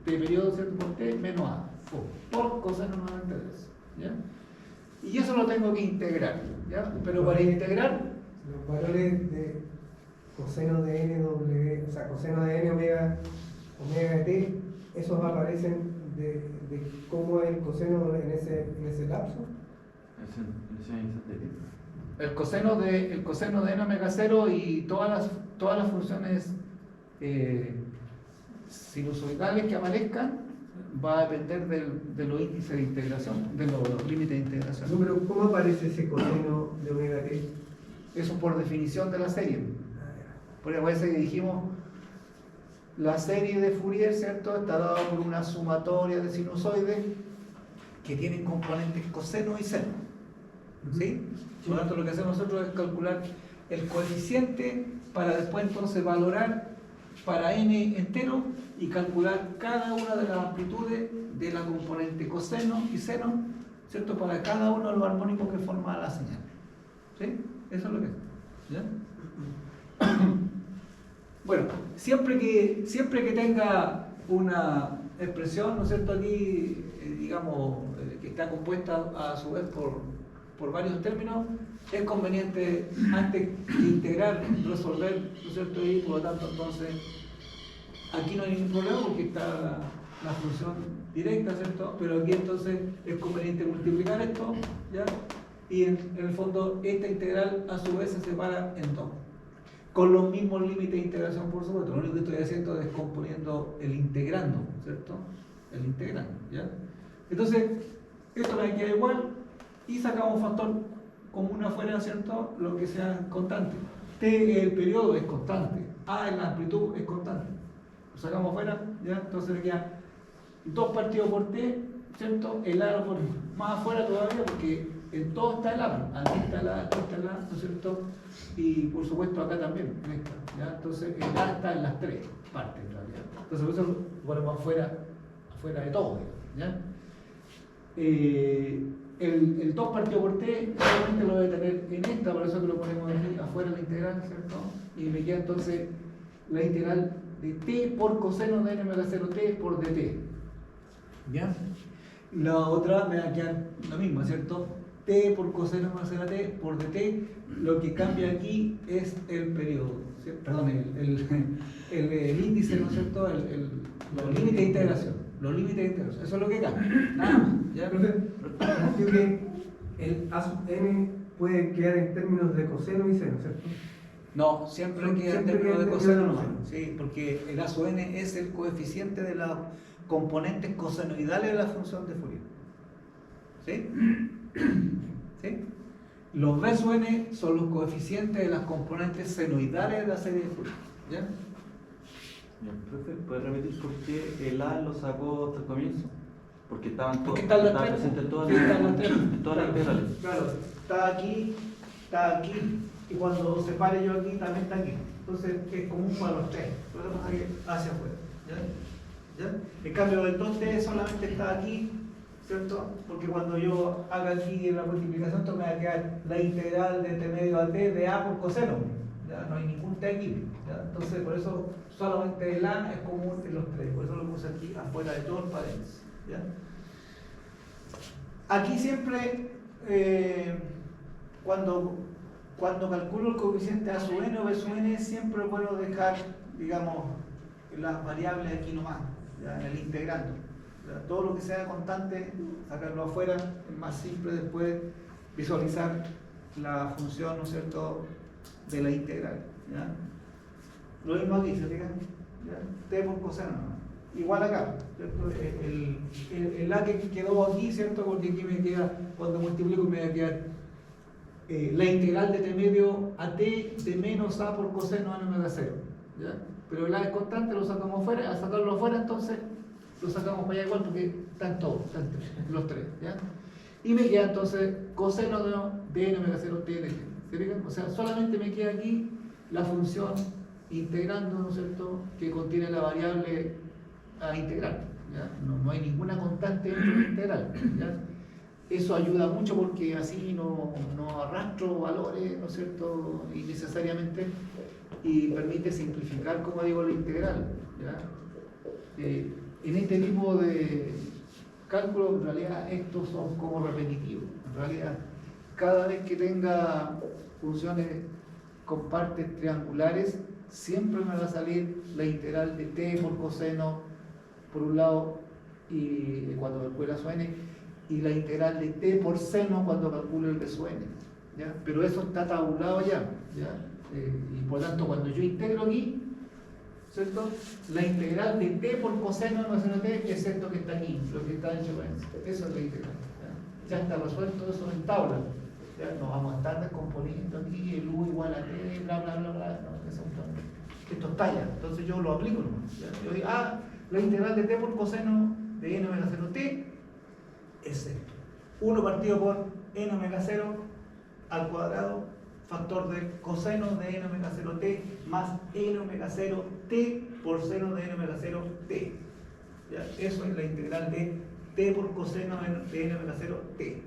[SPEAKER 1] de periodo, ¿cierto?, por t, menos a, por coseno nuevamente de eso, ¿ya? Y eso lo tengo que integrar, ¿ya? Pero para integrar...
[SPEAKER 3] Los valores de coseno de n w, o sea, coseno de n omega de t, esos aparecen de cómo es el coseno en ese lapso.
[SPEAKER 1] El coseno de n omega 0 y todas las funciones sinusoidales que aparezcan va a depender de los índices de integración, de los límites de integración.
[SPEAKER 3] No, pero ¿cómo aparece ese coseno de omega t?
[SPEAKER 1] Eso por definición de la serie. Por eso que dijimos, la serie de Fourier, ¿cierto?, está dada por una sumatoria de sinusoides que tienen componentes coseno y seno. ¿Sí? Por lo tanto, lo que hacemos nosotros es calcular el coeficiente para después entonces valorar para n entero y calcular cada una de las amplitudes de la componente coseno y seno, ¿cierto?, para cada uno de los armónicos que forma la señal. ¿Sí? Eso es lo que es. ¿Ya? Bueno, siempre que tenga una expresión, ¿no es cierto?, aquí, digamos, que está compuesta a su vez por varios términos, es conveniente antes de integrar, resolver, ¿no es cierto?, y por lo tanto entonces aquí no hay ningún problema porque está la función directa, ¿cierto? Pero aquí entonces es conveniente multiplicar esto, ¿ya? Y en el fondo esta integral a su vez se separa en dos, con los mismos límites de integración, por supuesto. Lo único que estoy haciendo es descomponiendo el integrando, ¿cierto? El integrando, ¿ya? Entonces, esto me queda igual, y sacamos un factor común afuera, ¿cierto? Lo que sea constante. T es el periodo, es constante. A es la amplitud, es constante. Lo sacamos afuera, ¿ya? Entonces le queda 2 partido por T, ¿cierto? El A lo ponemos más afuera todavía porque en todo está el A. Aquí está el A, aquí está el A, ¿no es cierto? Y por supuesto acá también, en esta, ¿ya? Entonces el A está en las 3 partes en realidad. Entonces por eso lo ponemos afuera de todo, ¿ya? El 2 partido por T solamente lo voy a tener en esta, por eso que lo ponemos aquí afuera la integral, ¿cierto? Y me queda entonces la integral de T por coseno de n menos 0T por dt. ¿Ya? La otra me va a quedar lo mismo, ¿cierto? T por coseno menos 0T por dt. Lo que cambia aquí es el periodo, ¿sí? Perdón, el índice, ¿no es cierto? Los límites de integración. Los límites de integración. Eso es lo que cambia. Nada más. ¿Ya?
[SPEAKER 3] Creo que el A sub n puede quedar en términos de coseno y seno, ¿cierto?
[SPEAKER 1] No, siempre queda en términos de coseno nomás. Sí, porque el A sub n es el coeficiente de las componentes cosenoidales de la función de Fourier. ¿Sí? ¿Sí? Los B sub n son los coeficientes de las componentes senoidales de la serie de Fourier. ¿Ya?
[SPEAKER 2] Ya, profe, ¿puede repetir por qué el A lo sacó hasta el comienzo? Porque estaban
[SPEAKER 1] Porque están las tres.
[SPEAKER 2] presentes todas
[SPEAKER 1] Sí, están las tres.
[SPEAKER 2] todas las integrales.
[SPEAKER 1] Claro, está aquí, y cuando se pare yo aquí también está aquí. Entonces es común para los tres. Por eso pasa que hacia afuera. ¿Ya? ¿Ya? En cambio, el 2T solamente está aquí, ¿cierto? Porque cuando yo haga aquí la multiplicación, entonces me va a quedar la integral de T medio a T de A por coseno. ¿Ya? No hay ningún T aquí. ¿Ya? Entonces, por eso solamente el A es común en los tres. Por eso lo puse aquí afuera de todo el paréntesis. ¿Ya? Aquí siempre, cuando calculo el coeficiente A sub n o B sub n, siempre es bueno dejar, digamos, las variables aquí nomás, ¿ya? En el integrando. ¿Ya? Todo lo que sea constante, sacarlo afuera, es más simple después visualizar la función, ¿no es cierto?, de la integral. ¿Ya? Lo mismo aquí, ¿se fijan? ¿Ya? T por coseno nomás. Igual acá, ¿cierto? El A que quedó aquí, ¿cierto? Porque aquí me queda, cuando multiplico me va a quedar la integral de T medio a T de menos A por coseno n menos 0. ¿Ya? Pero el A es constante, lo sacamos afuera. Al sacarlo afuera, entonces lo sacamos para allá igual porque están todos, están los tres. ¿Ya? Y me queda entonces coseno de n menos 0 T de T. ¿Se fijan? O sea, solamente me queda aquí la función integrando, ¿no es cierto?, que contiene la variable a integrar, ¿ya? No hay ninguna constante dentro de la integral, ¿ya? Eso ayuda mucho porque así no arrastro valores, ¿no es cierto?, innecesariamente, y permite simplificar, como digo, la integral, ¿ya? En este tipo de cálculo, en realidad, estos son como repetitivos. En realidad, cada vez que tenga funciones con partes triangulares, siempre me va a salir la integral de t por coseno por un lado, y cuando calculo la sub n, y la integral de t por seno cuando calculo el b sub n. ¿Ya? Pero eso está tabulado ya. Y por tanto, cuando yo integro aquí, ¿cierto?, la integral de t por coseno no es t, es esto que está aquí, lo que está hecho con eso es la integral. Ya está resuelto eso en tabla. ¿Ya? No vamos a estar descomponiendo aquí el u igual a t, bla, bla, bla, bla. No, esto está ya. Entonces yo lo aplico nomás. ¿Ya? Yo digo, la integral de t por coseno de n omega 0t es esto. 1 partido por n omega 0 al cuadrado, factor de coseno de n omega 0t más n omega 0t por seno de n omega 0t. ¿Ya? Eso es la integral de t por coseno de n omega 0t.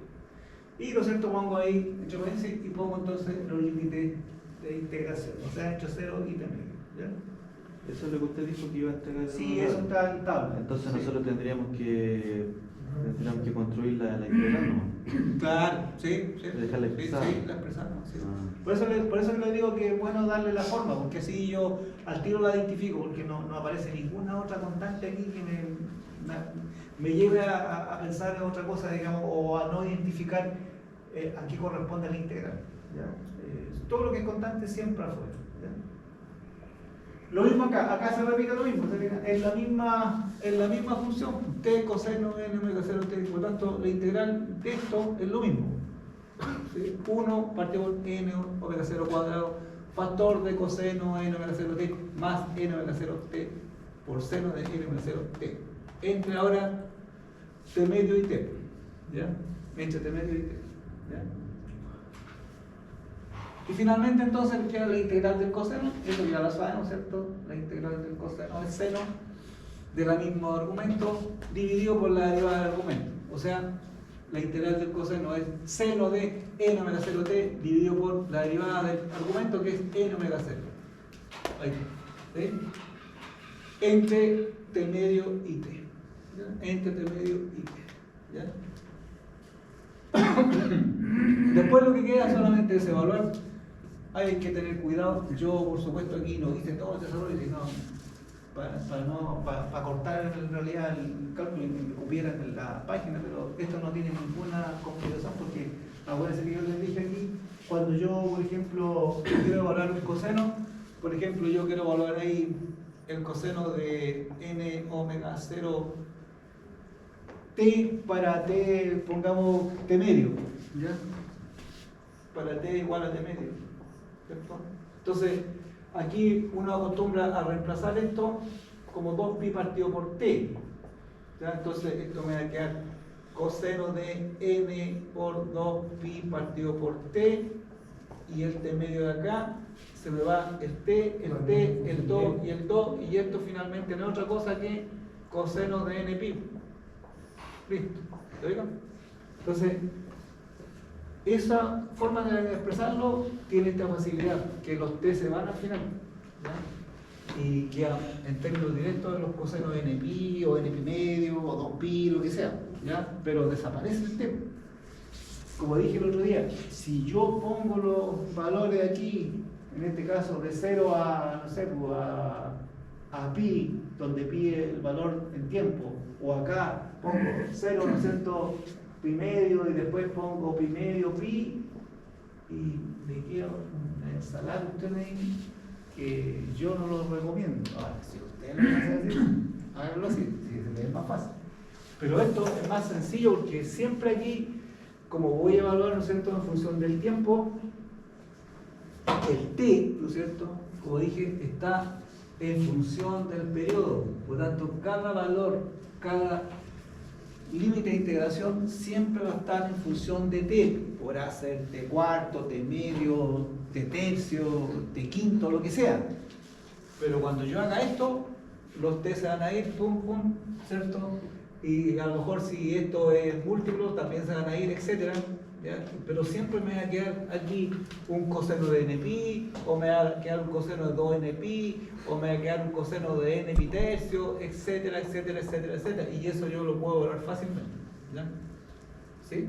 [SPEAKER 1] Y lo cierto, pongo ahí entre paréntesis y pongo entonces los límites de integración, o sea, hecho 0 y t medio. ¿Ya?
[SPEAKER 2] Eso es lo que usted dijo que iba a entregar.
[SPEAKER 1] Sí, eso está en tabla.
[SPEAKER 2] Entonces
[SPEAKER 1] sí.
[SPEAKER 2] nosotros tendríamos que construir la integral, ¿no?
[SPEAKER 1] Claro, sí, sí.
[SPEAKER 2] Dejarla expresada.
[SPEAKER 1] Sí, la expresamos. Sí.
[SPEAKER 2] Ah.
[SPEAKER 1] Por eso les digo que es bueno darle la forma, porque así yo al tiro la identifico, porque no aparece ninguna otra constante aquí que me lleve a pensar en otra cosa, digamos, o a no identificar a qué corresponde la integral. ¿Ya? Todo lo que es constante siempre afuera. ¿Ya? Lo mismo acá se repite lo mismo, es la misma función, t coseno n omega 0 t, por lo tanto la integral de esto es lo mismo. ¿Sí? 1 partido por n omega 0 cuadrado, factor de coseno n omega 0 t más n omega 0 t por seno de n omega 0 t. Entre ahora t medio y t, ¿ya? Entre t medio y t, ¿ya? Y finalmente entonces queda la integral del coseno, eso ya lo sabemos, ¿cierto? La integral del coseno del seno del mismo argumento dividido por la derivada del argumento. O sea, la integral del coseno es seno de n omega 0t dividido por la derivada del argumento que es n omega 0. Ahí, ¿sí? Entre t medio y t. ¿Ya? Entre t medio y t. ¿Ya? Después lo que queda solamente es evaluar. Hay que tener cuidado. Yo, por supuesto, aquí no hice todo el desarrollo, sino para cortar en realidad el cálculo y que me cupieran en la página, pero esto no tiene ninguna complicación porque acuérdense que yo les dije aquí, cuando yo, por ejemplo, quiero evaluar un coseno, por ejemplo, yo quiero evaluar ahí el coseno de n omega 0 t para t, pongamos t medio, ¿ya? Para t igual a t medio. ¿Cierto? Entonces, aquí uno acostumbra a reemplazar esto como 2pi partido por t. ¿Ya? Entonces, esto me va a quedar coseno de n por 2pi partido por t, y el t medio de acá, se me va el t, el 2 y el 2, y esto finalmente no es otra cosa que coseno de npi. Listo. ¿Te digo? Entonces, esa forma de expresarlo tiene esta facilidad, que los t se van al final, ¿ya? Y queda en términos directos los cosenos de npi o npi medio o 2pi, lo que sea, ¿ya? Pero desaparece el t. Como dije el otro día, si yo pongo los valores aquí, en este caso de 0 a, no sé, a pi, donde pi es el valor en tiempo, o acá pongo 0, ¿no es cierto?, pi medio, y después pongo pi medio, pi, y me quiero ensalar ustedes ahí, que yo no lo recomiendo. Ahora, si ustedes lo hacen así, háganlo así, si es más fácil. Pero esto es más sencillo porque siempre aquí, como voy a evaluar, ¿no es cierto?, en función del tiempo, el t, ¿no es cierto?, como dije, está en función del periodo. Por tanto, cada valor, cada límite de integración siempre va a estar en función de t. Podrá ser t cuarto, t medio, t tercio, t quinto, lo que sea. Pero cuando yo haga esto, los t se van a ir, pum, pum, ¿cierto? Y a lo mejor si esto es múltiplo, también se van a ir, etc. ¿Ya? Pero siempre me va a quedar aquí un coseno de npi, o me va a quedar un coseno de 2npi, o me va a quedar un coseno de npi tercio, etcétera, etcétera, etcétera, etcétera. Y eso yo lo puedo evaluar fácilmente. ¿Ya? ¿Sí?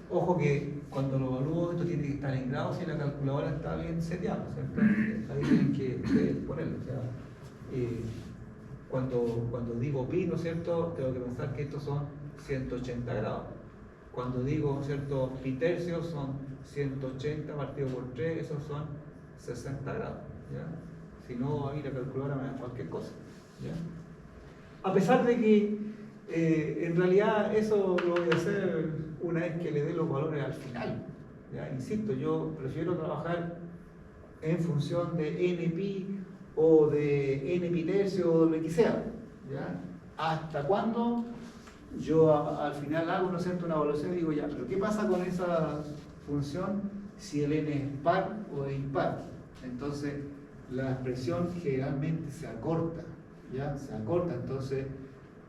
[SPEAKER 1] Ojo que cuando lo evalúo, esto tiene que estar en grados y la calculadora está bien seteada, ¿cierto? Ahí tienen que ponerlo. O sea, cuando digo pi, ¿no es cierto?, tengo que pensar que estos son 180 grados. Cuando digo, ¿cierto?, pi tercios son 180 partido por 3, esos son 60 grados, ¿ya? Si no, ahí la calculadora me da cualquier cosa, ¿ya? A pesar de que en realidad eso lo voy a hacer una vez que le dé los valores al final, ¿ya? Insisto, yo prefiero trabajar en función de npi o de npi tercio o lo que sea, ¿ya? ¿Hasta cuándo? Yo al final hago, ¿no es cierto?, una evaluación y digo, ya, pero ¿qué pasa con esa función si el n es par o es impar? Entonces, la expresión generalmente se acorta, ¿ya? Se acorta, entonces,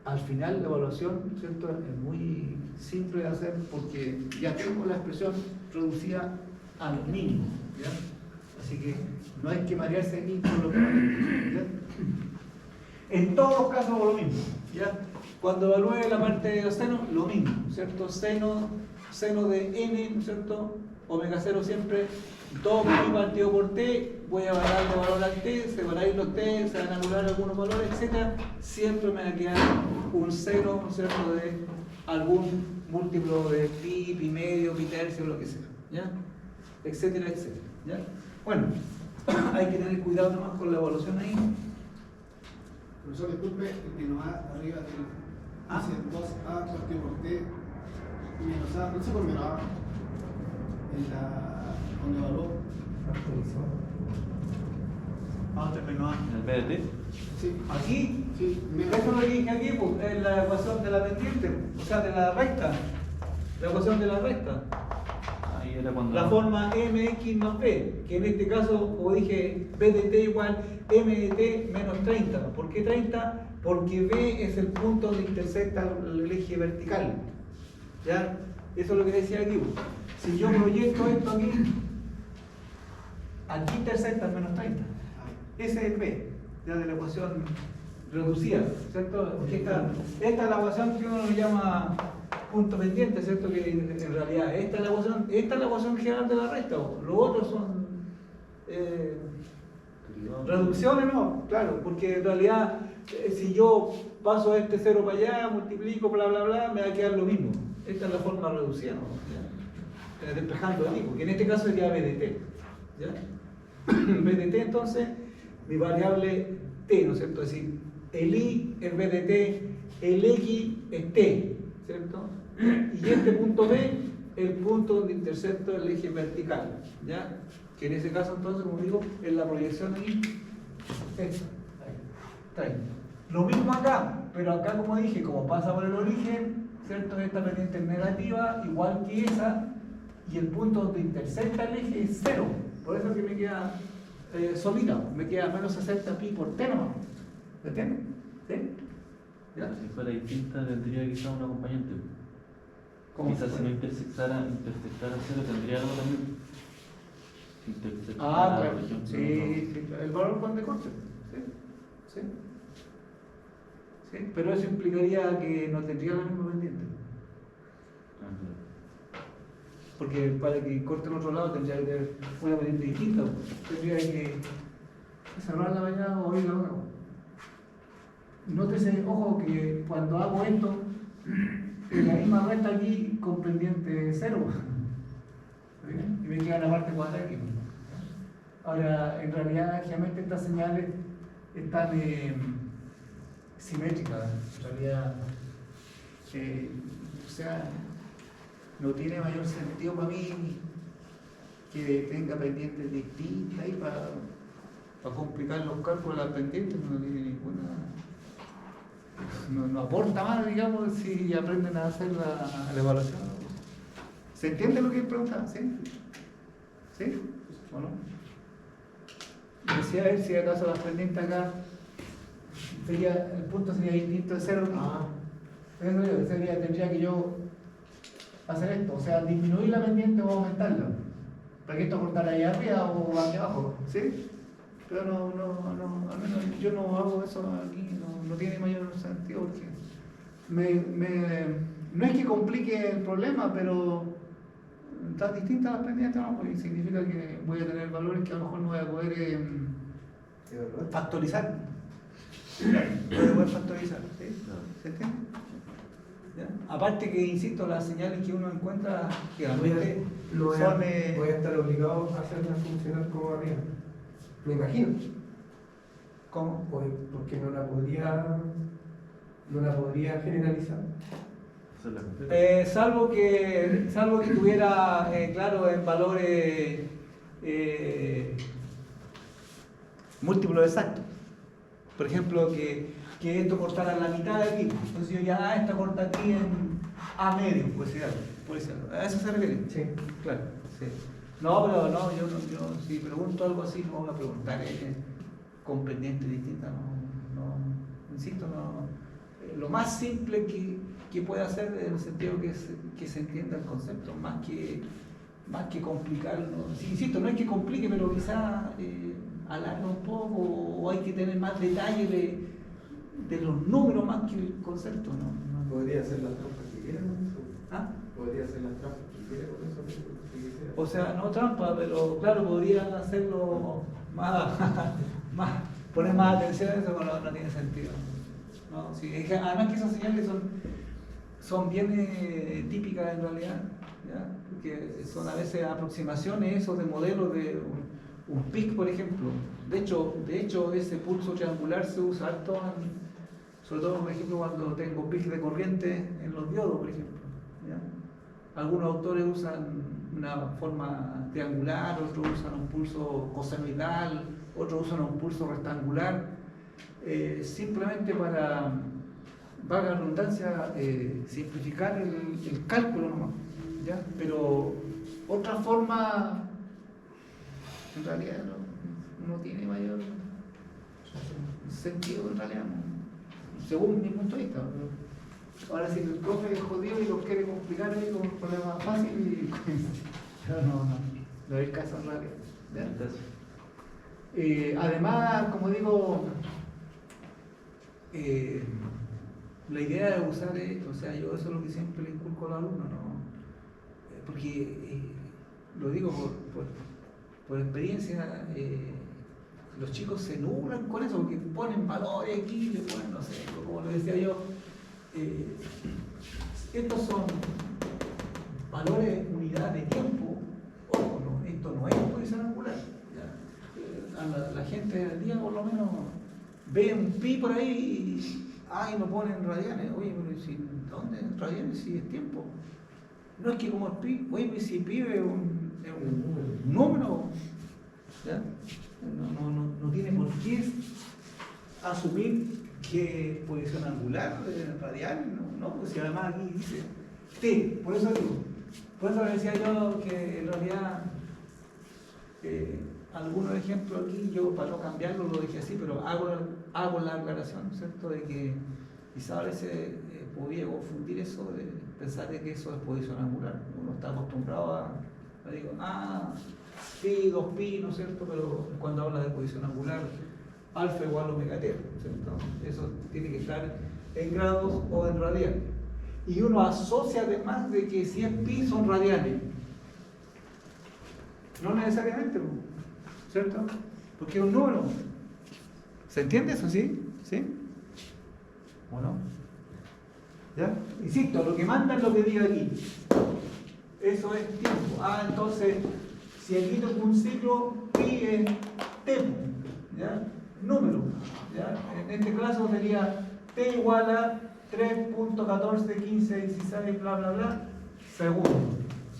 [SPEAKER 1] al final la evaluación, ¿no es cierto?, es muy simple de hacer porque ya tengo la expresión reducida al mínimo, ¿ya? Así que no hay que marearse ni con lo que ¿ya? En todos los casos hago lo mismo, ¿ya? Cuando evalúe la parte de los senos, lo mismo, ¿cierto? Seno de n, ¿no es cierto?, omega 0 siempre, 2pi partido por t, voy a evaluar de valor al t, se van a ir los t, se van a anular algunos valores, etc. Siempre me va a quedar un seno, ¿no es cierto?, de algún múltiplo de pi, pi medio, pi tercio, lo que sea, ¿ya? Etcétera, etcétera, ¿ya? Bueno, hay que tener cuidado nomás con la evaluación ahí.
[SPEAKER 4] Profesor, disculpe, el menos A arriba del dice 2A partido por T menos A, no sé por menos A, en la donde evaluó.
[SPEAKER 3] Actualizó.
[SPEAKER 1] Vamos a terminar.
[SPEAKER 2] En el BDT.
[SPEAKER 4] Sí,
[SPEAKER 1] Aquí,
[SPEAKER 4] sí, menos
[SPEAKER 1] eso es lo que dije aquí, pues, es la ecuación de la pendiente, o sea, de la recta. La ecuación de la recta.
[SPEAKER 2] Ahí era cuando.
[SPEAKER 1] La forma mx más b, que en este caso, como dije, b de t igual m de t menos 30. ¿Por qué 30? Porque b es el punto donde intersecta el eje vertical. ¿Ya? Eso es lo que decía aquí. Si yo proyecto esto aquí intersecta el menos 30. Ese es el b, ya de la ecuación reducida, ¿cierto? Porque esta es la ecuación que uno llama punto pendiente, ¿cierto? Que en realidad esta es la ecuación general de la recta, los otros son reducciones, ¿no? Claro, porque en realidad si yo paso este 0 para allá, multiplico, bla, bla, bla, me va a quedar lo mismo. Esta es la forma reducida, ¿no? ¿Ya? Despejando aquí, porque en este caso sería b de t, ¿ya? b de t, entonces, mi variable t, ¿no es cierto? Es decir, el i es b de t, el x es t, ¿cierto? Y este punto B, el punto donde intersecta el eje vertical, ¿ya? Que en ese caso, entonces, como digo, es la proyección ahí, esta, ahí. Lo mismo acá, pero acá, como dije, como pasa por el origen, ¿cierto? Esta pendiente es negativa, igual que esa, y el punto donde intersecta el eje es 0. Por eso que me queda solita, me queda menos 60 pi por t nomás. ¿Me entiendes? ¿Sí? ¿Ya?
[SPEAKER 2] Si fuera distinta, tendría quizá un acompañante.
[SPEAKER 1] ¿Cómo
[SPEAKER 2] Quizás
[SPEAKER 1] se
[SPEAKER 2] si no
[SPEAKER 1] puede?
[SPEAKER 2] intersectara 0, tendría algo también. Si intersectara,
[SPEAKER 1] Ah, claro.
[SPEAKER 2] por ejemplo,
[SPEAKER 1] Sí, sí, claro. El valor con decorte. Sí, sí. Sí, pero eso implicaría que no tendría la misma pendiente. Porque para que corte en otro lado tendría que tener una pendiente distinta. Tendría que cerrarla allá o abrirla acá. Nótese, ojo, que cuando hago esto, en la misma recta aquí con pendiente 0. ¿Sí? Y me queda la parte cuadrada aquí. Ahora, en realidad, generalmente estas señales están simétricas. En realidad, o sea, no tiene mayor sentido para mí que tenga pendientes distintas ahí para complicar los cálculos de las pendientes. No tiene ninguna. No aporta más, digamos, si aprenden a hacer la evaluación. ¿Se entiende lo que preguntaba? ¿Sí? ¿Sí? ¿O no? Decía él si acaso las pendientes acá el punto sería distinto de 0. Tendría que yo hacer esto, o sea, disminuir la pendiente o aumentarla. Para que esto cortara ahí arriba o aquí abajo. ¿Sí? Pero al menos yo no hago eso aquí, no tiene mayor sentido porque no es que complique el problema, pero están distintas las pendientes, ¿no? Porque significa que voy a tener valores que a lo mejor no voy a poder factorizar. Voy a poder factorizar, ¿sí? ¿Se entiende? ¿Ya? Aparte que, insisto, las señales que uno encuentra generalmente
[SPEAKER 3] Voy
[SPEAKER 1] son...
[SPEAKER 3] a estar obligado a hacerla funcionar como arriba. Me imagino.
[SPEAKER 1] ¿Cómo?
[SPEAKER 3] Porque no la podría generalizar.
[SPEAKER 1] Salvo que tuviera, claro, en valores múltiplos exactos. Por ejemplo, que esto cortara la mitad de aquí. Entonces yo ya, esta corta aquí en A medio, por decirlo. ¿A eso se refiere?
[SPEAKER 3] Sí.
[SPEAKER 1] Claro, sí. No, pero no, yo si pregunto algo así, no voy a preguntar con pendientes distintas, insisto, lo más simple que pueda hacer en el sentido que se entienda el concepto, más que complicarlo. Sí, insisto, no es que complique, pero quizá alarga un poco, o hay que tener más detalle de los números más que el concepto, ¿no?
[SPEAKER 3] Podría hacer las trampas que quiera con eso.
[SPEAKER 1] ¿Ah?
[SPEAKER 3] Podría hacer las trampas que quiera con eso. Si quisiera.
[SPEAKER 1] O sea, no trampa, pero claro, podría hacerlo más poner más atención a eso, pero no tiene sentido. No, sí, es que además que esas señales son bien típicas en realidad, ¿ya? Porque son a veces aproximaciones esos de modelos un PIC, por ejemplo. De hecho, ese pulso triangular se usa harto, sobre todo, por ejemplo, cuando tengo pic de corriente en los diodos, por ejemplo. ¿Ya? Algunos autores usan una forma triangular, otros usan un pulso cosenoidal, otros usan un pulso rectangular, simplemente para, valga la redundancia, simplificar el cálculo nomás, ¿ya? Pero otra forma, en realidad, no tiene mayor sentido, en realidad, según mi punto de vista. Ahora, si el profe es jodido y lo quiere complicar ahí con un problema fácil, no hay caso en realidad. ¿Ya? Además, como digo, la idea de usar, o sea, yo eso es lo que siempre le inculco a los alumnos, ¿no? Porque lo digo por experiencia, los chicos se nublan con eso, porque ponen valores aquí, le ponen, no sé, como lo decía yo, estos son valores, unidades de tiempo. Ojo, no, esto no es posición angular. La gente del día por lo menos ve un pi por ahí y no ponen radianes. Oye, pero si, ¿dónde radianes si es tiempo? No es que como el pi, oye, pero si pi es un número, ¿ya? No tiene por qué asumir que posición angular, radial, no, pues si además aquí dice T, por eso digo, por eso decía yo que en realidad algunos ejemplos aquí, yo para no cambiarlo lo dije así, pero hago la aclaración, ¿cierto? De que quizá a veces podía confundir eso, de pensar de que eso es posición angular. Uno está acostumbrado a digo, pi, 2pi, ¿no es cierto? Pero cuando habla de posición angular, alfa igual omega t, ¿cierto? Eso tiene que estar en grados o en radianes. Y uno asocia además de que si es pi son radianes. No necesariamente, ¿cierto? Porque es un número. ¿Se entiende eso, sí? ¿Sí? ¿O no? ¿Ya? Insisto, lo que manda es lo que diga aquí. Eso es tiempo. Entonces, si aquí tengo un ciclo, pi es tiempo, ¿ya? Número, ¿ya? En este caso sería t igual a 3.14, 15, 16, bla, bla, bla, segundos,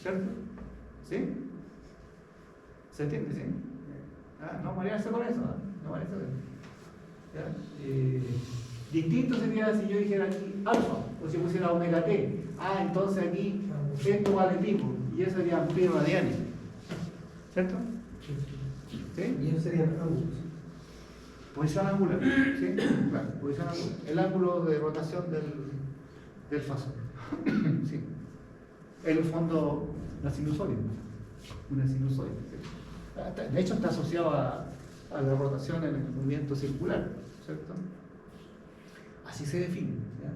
[SPEAKER 1] ¿cierto? ¿Sí? ¿Se entiende? ¿Sí? No marearse con eso, no marearse con eso. ¿Ya? Distinto sería si yo dijera aquí alfa, o si pusiera omega t. Entonces aquí esto vale pico, y eso sería pi radianes, ¿cierto? ¿Sí?
[SPEAKER 3] Y eso serían ángulos.
[SPEAKER 1] Posición angular, ¿sí? Claro, posición angular. El ángulo de rotación del fasor. Sí. En el fondo, la sinusoide. Una sinusoide. ¿Sí? De hecho, está asociado a la rotación en el movimiento circular, ¿cierto? Así se define. ¿Ya?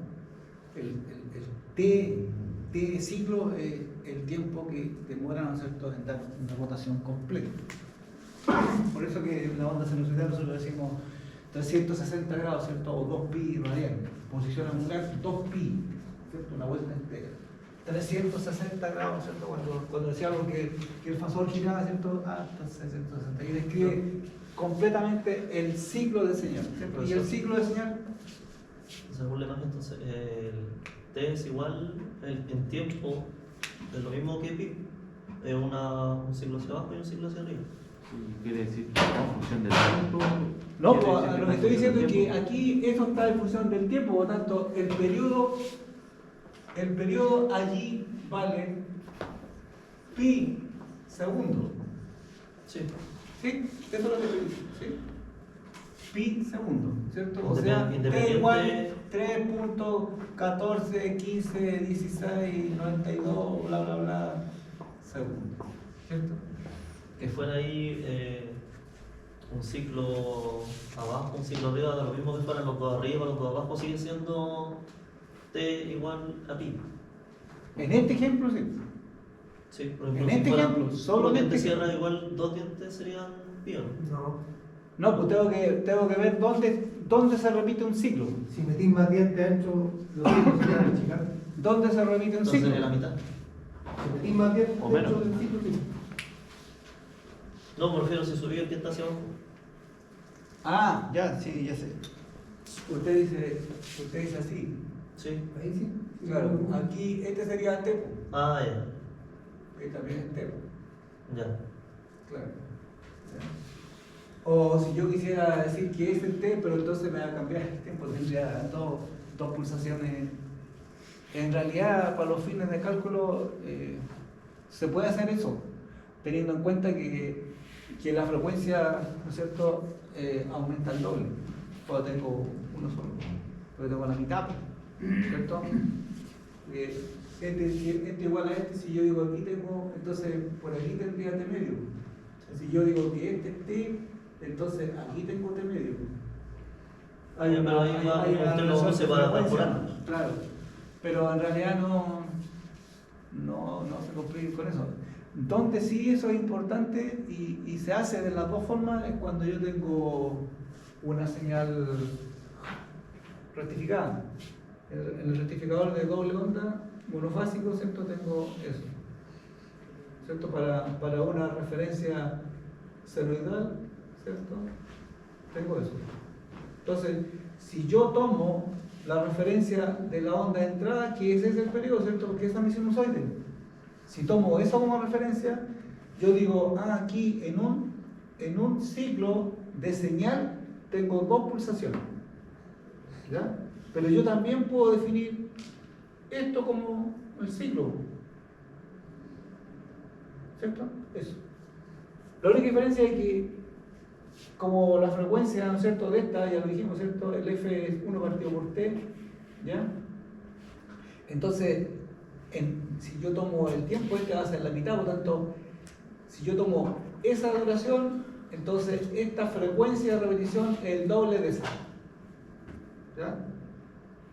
[SPEAKER 1] El T ciclo es el tiempo que demora, ¿no es cierto?, en dar una rotación completa. Por eso que en la onda sinusoidal nosotros decimos 360 grados, ¿cierto? O 2pi radianes. Posición angular, 2pi, ¿cierto? Una vuelta entera. 360 grados, ¿cierto? Cuando decía algo que el fasor giraba, ¿cierto? Hasta 360. Y describe completamente el ciclo de señal, ¿cierto? Y el ciclo de señal.
[SPEAKER 5] Según la imagen, entonces, el T es igual en tiempo, es lo mismo que pi, es un ciclo hacia abajo y un ciclo hacia arriba.
[SPEAKER 2] Quiere decir en función del tiempo.
[SPEAKER 1] No, pues, lo que estoy diciendo es que aquí eso está en función del tiempo, por lo tanto, el periodo allí vale pi segundo.
[SPEAKER 5] Sí.
[SPEAKER 1] ¿Sí? Eso es lo que estoy diciendo, ¿sí? Pi segundo, ¿cierto? O sea, T
[SPEAKER 5] Independiente.
[SPEAKER 1] igual 3.14, 15, 16, 92, bla, bla, bla, segundo, ¿cierto?
[SPEAKER 5] Que fuera ahí un ciclo abajo, un ciclo arriba, da lo mismo que fueran los dos arriba, los dos abajo, sigue siendo T igual a pi.
[SPEAKER 1] En este ejemplo, sí.
[SPEAKER 5] Sí, por
[SPEAKER 1] En
[SPEAKER 5] ejemplo,
[SPEAKER 1] este
[SPEAKER 5] si fueran
[SPEAKER 1] ejemplo, solo en
[SPEAKER 5] dientes
[SPEAKER 1] este
[SPEAKER 5] cierra igual, dos dientes serían pi, ¿o no?
[SPEAKER 3] No.
[SPEAKER 1] No, pues tengo que ver dónde se repite un ciclo.
[SPEAKER 3] Si metís más dientes adentro, los ciclos se van a achicar.
[SPEAKER 1] ¿Dónde se repite un
[SPEAKER 5] Entonces
[SPEAKER 1] ciclo?
[SPEAKER 5] sería la mitad.
[SPEAKER 3] Si metís más dientes
[SPEAKER 2] O
[SPEAKER 3] dentro
[SPEAKER 2] menos.
[SPEAKER 3] del ciclo, sí.
[SPEAKER 5] No, me refiero a si subí el que está hacia abajo.
[SPEAKER 1] Ah, ya, sí, ya sé. Usted dice así.
[SPEAKER 5] Sí.
[SPEAKER 3] Ahí sí.
[SPEAKER 1] Claro, aquí este sería el tepo,
[SPEAKER 5] Ah, ya.
[SPEAKER 1] que también es tepo.
[SPEAKER 5] Ya.
[SPEAKER 1] Claro. O si yo quisiera decir que es el T, pero entonces me va a cambiar el tiempo, tendría dos pulsaciones. En realidad, para los fines de cálculo, se puede hacer eso, teniendo en cuenta que la frecuencia, ¿no es cierto?, aumenta el doble. Cuando tengo uno solo, porque tengo la mitad, ¿cierto? Este igual a este, si yo digo aquí tengo, entonces por aquí tendría T medio. Si yo digo que este es T, entonces aquí tengo T medio.
[SPEAKER 5] Pero ahí va, usted lo se va calculando.
[SPEAKER 1] Claro, pero en realidad no se cumple con eso. Donde sí eso es importante y se hace de las dos formas es cuando yo tengo una señal rectificada. En el rectificador de doble onda monofásico, ¿cierto? Tengo eso, ¿cierto? Para una referencia senoidal, ¿cierto? Tengo eso. Entonces, si yo tomo la referencia de la onda de entrada, que ese es el periodo, ¿cierto? Porque esa es mi sinusoide. Si tomo eso como referencia, yo digo, aquí en un ciclo de señal tengo dos pulsaciones. ¿Ya? Pero yo también puedo definir esto como el ciclo. ¿Cierto? Eso. La única diferencia es que, como la frecuencia, ¿no es cierto?, de esta, ya lo dijimos, ¿cierto?, el F es 1 partido por T, ¿ya? Entonces, si yo tomo el tiempo, este va a ser la mitad, por tanto, si yo tomo esa duración, entonces esta frecuencia de repetición es el doble de esa. ¿Ya?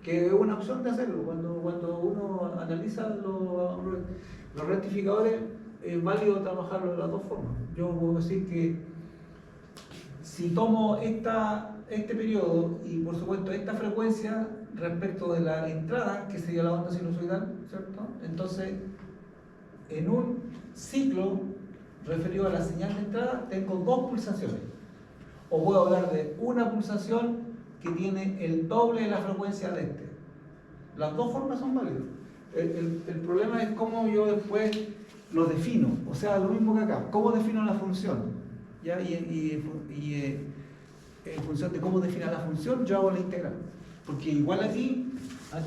[SPEAKER 1] Que es una opción de hacerlo. Cuando uno analiza los rectificadores, es válido trabajarlo de las dos formas. Yo puedo decir que si tomo este periodo y por supuesto esta frecuencia respecto de la entrada, que sería la onda sinusoidal, ¿cierto? Entonces, en un ciclo referido a la señal de entrada, tengo dos pulsaciones. O puedo hablar de una pulsación que tiene el doble de la frecuencia de este. Las dos formas son válidas. El problema es cómo yo después lo defino. O sea, lo mismo que acá. ¿Cómo defino la función? ¿Ya? Y en función de cómo defina la función, yo hago la integral. Porque igual aquí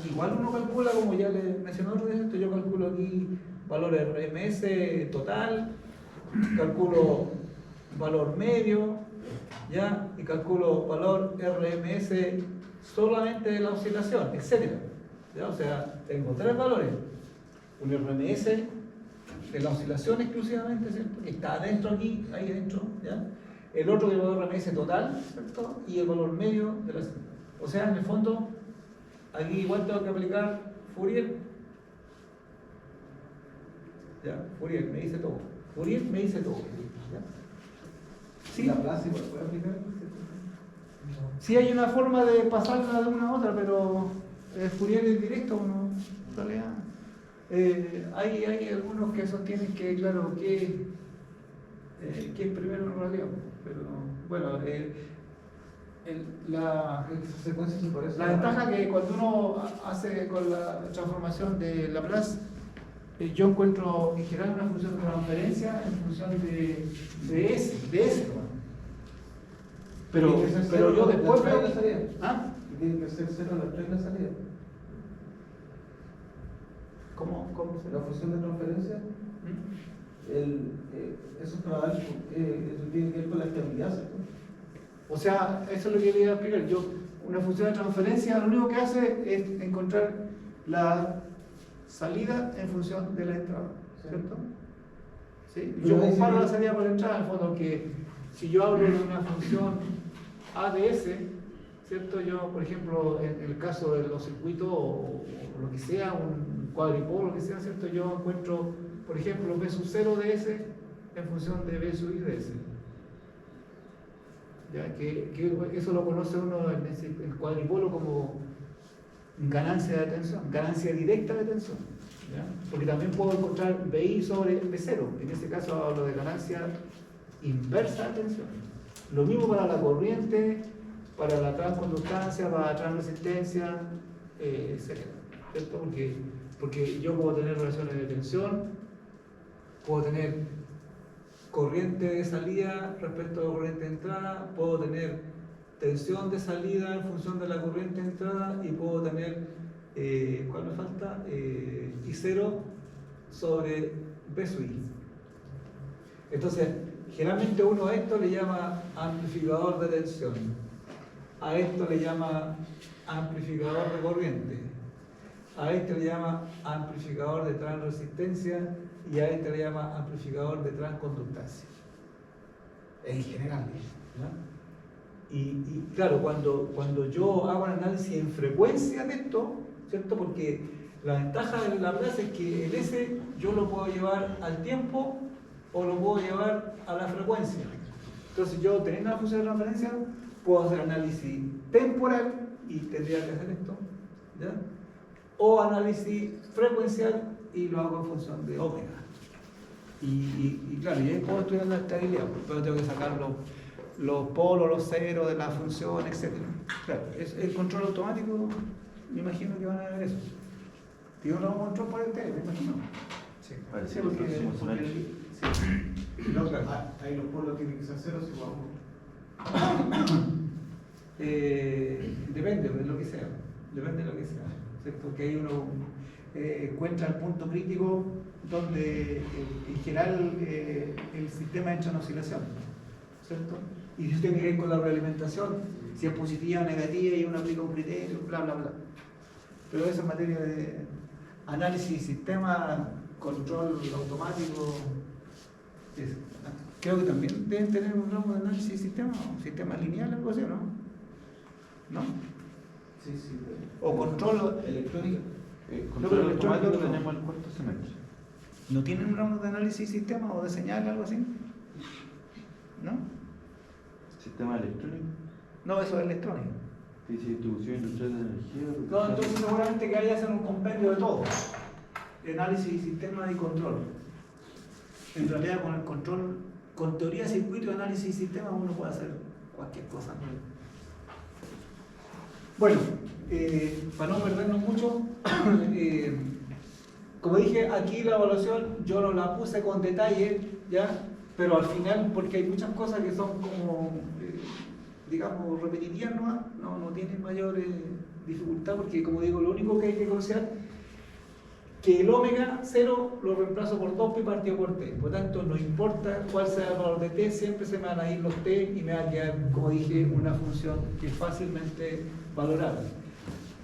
[SPEAKER 1] igual uno calcula, como ya le mencioné otro día, yo calculo aquí valor RMS total, calculo valor medio, ¿ya? Y calculo valor RMS solamente de la oscilación, etc. ¿Ya? O sea, tengo tres valores. Un RMS de la oscilación exclusivamente, ¿cierto?, que está adentro aquí, ahí adentro, ¿ya? El otro del valor RMS total, ¿cierto?, y el valor medio de la... O sea, en el fondo, aquí igual tengo que aplicar Fourier. ¿Ya? Fourier me dice todo. Fourier me dice todo. ¿Ya? Sí.
[SPEAKER 4] La Laplace igual puede aplicar.
[SPEAKER 1] Sí hay una forma de pasarla de una a otra, pero el Fourier es directo, ¿no? En realidad. Hay algunos que sostienen que, claro, que es primero en realidad, pero bueno, la ventaja que cuando uno hace con la transformación de Laplace, yo encuentro en general una función de transferencia en función de S, ¿no? Pero yo después veo... ¿Ah?
[SPEAKER 3] Tiene que ser cero la entrada y la salida.
[SPEAKER 1] ¿Cómo se
[SPEAKER 3] La función de transferencia, eso es para eso tiene que ver con la estabilidad, ¿cierto?
[SPEAKER 1] O sea, eso es lo que quería explicar. Una función de transferencia lo único que hace es encontrar la salida en función de la entrada, ¿cierto? ¿Sí? Yo comparo la salida por la entrada, en el fondo, que si yo hablo de una función A de S, ¿cierto? Yo, por ejemplo, en el caso de los circuitos o lo que sea, un cuadripolo, lo que sea, ¿cierto? Yo encuentro, por ejemplo, B sub 0 de S en función de B sub I de S. ¿Ya? Que eso lo conoce uno en el cuadripolo como ganancia de tensión, ganancia directa de tensión. ¿Ya? Porque también puedo encontrar BI sobre B0. En ese caso hablo de ganancia inversa de tensión. Lo mismo para la corriente, para la transconductancia, para la transresistencia, etc. ¿Cierto? Porque yo puedo tener relaciones de tensión, puedo tener corriente de salida respecto a la corriente de entrada, puedo tener tensión de salida en función de la corriente de entrada y puedo tener, ¿cuál me falta? I0 sobre B sub I. Entonces, generalmente uno a esto le llama amplificador de tensión, a esto le llama amplificador de corriente, a este le llama amplificador de transresistencia y a este le llama amplificador de transconductancia. En general, ¿no? Y claro, cuando yo hago un análisis en frecuencia de esto, ¿cierto? Porque la ventaja de Laplace es que el S yo lo puedo llevar al tiempo o lo puedo llevar a la frecuencia. Entonces yo teniendo la función de transferencia puedo hacer análisis temporal y tendría que hacer esto, ¿ya? O análisis frecuencial y lo hago en función de omega. Y claro, y ahí puedo estudiar la estabilidad, pero tengo que sacar los polos, los ceros de la función, etc. Claro, el control automático, me imagino que van a ver eso. Tiene un control por el tele, me imagino. Sí,
[SPEAKER 2] Parece
[SPEAKER 1] sí,
[SPEAKER 2] que
[SPEAKER 1] porque,
[SPEAKER 2] el próximo
[SPEAKER 1] porque
[SPEAKER 2] semestre.
[SPEAKER 1] no, claro.
[SPEAKER 4] Ahí los polos tienen que ser ceros y vamos.
[SPEAKER 1] Depende de lo que sea, ¿cierto? Porque ahí uno encuentra el punto crítico donde en general el sistema entra en oscilación, ¿cierto? Y si usted tiene que ir con la realimentación, si es positiva o negativa y uno aplica un criterio, bla, bla, bla. Pero eso en materia de análisis sistema, control automático, creo que también deben tener un ramo de análisis de sistema lineal, algo así, ¿no? ¿No?
[SPEAKER 4] Sí, sí.
[SPEAKER 1] O control
[SPEAKER 4] electrónica.
[SPEAKER 2] Control
[SPEAKER 1] pero
[SPEAKER 2] automático
[SPEAKER 1] electrónico no.
[SPEAKER 2] tenemos el cuarto semestre.
[SPEAKER 1] ¿No tienen un ramo de análisis de sistema o de señal, algo así? ¿No?
[SPEAKER 2] Sistema electrónico.
[SPEAKER 1] No, eso es electrónico.
[SPEAKER 2] Dice distribución industrial de energía.
[SPEAKER 1] No, entonces seguramente que ahí hacen un compendio de todo. De análisis de sistema y control. En realidad con el control, con teoría de circuito y análisis de sistema uno puede hacer cualquier cosa. Bueno, para no perdernos mucho, como dije, aquí la evaluación yo no la puse con detalle, ¿ya? Pero al final, porque hay muchas cosas que son como, digamos, repetitivas, no tienen mayor dificultad, porque como digo, lo único que hay que considerar que el omega 0 lo reemplazo por 2pi partido por t. Por tanto, no importa cuál sea el valor de t, siempre se me van a ir los t y me va a quedar, como dije, una función que es fácilmente valorable.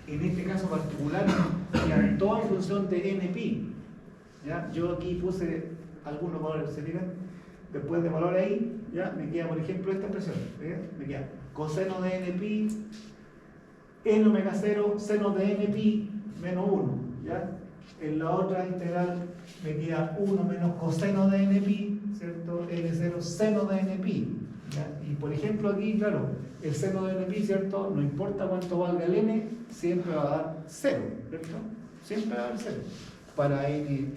[SPEAKER 1] En este caso particular, quedan todo en función de npi. ¿Ya? Yo aquí puse algunos valores, ¿se fijan? Después de valor ahí, ¿ya? Me queda, por ejemplo, esta expresión. ¿Ve? Me queda coseno de npi, n omega 0, seno de npi, menos 1. ¿Ya? En la otra integral me queda 1 menos coseno de npi, ¿cierto? L0 seno de npi. ¿Ya? Y por ejemplo aquí, claro, el seno de npi, ¿cierto? No importa cuánto valga el n, siempre va a dar 0, ¿cierto? Siempre va a dar 0. Para n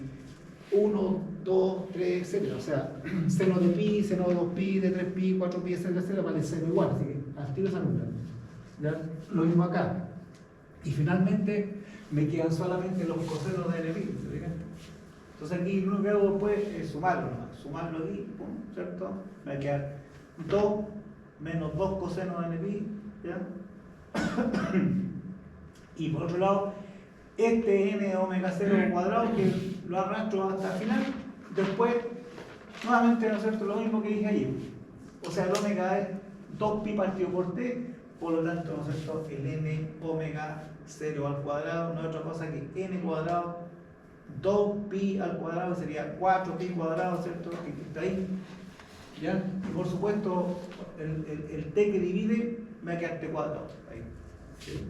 [SPEAKER 1] 1, 2, 3, etc. O sea, seno de pi, seno de 2pi, de 3pi, 4pi, etc. Vale 0 igual, así que al tiro se anula. ¿Ya? Lo mismo acá. Y finalmente me quedan solamente los cosenos de npi, ¿se fijan? Entonces aquí lo que hago después es sumarlo aquí, ¿cierto? Me va a quedar 2 menos 2 cosenos de npi, ¿ya? Y por otro lado, este n omega 0 cuadrado que lo arrastro hasta el final, después, nuevamente, ¿no es cierto? Lo mismo que dije ayer. O sea, el omega es 2pi partido por t, por lo tanto, ¿no es cierto? El n omega 0 al cuadrado no es otra cosa que n cuadrado 2pi al cuadrado, sería 4pi cuadrado, ¿cierto? Que está ahí. ¿Ya? Y por supuesto, el t que divide me va a quedar t cuadrado. Ahí. ¿Sí?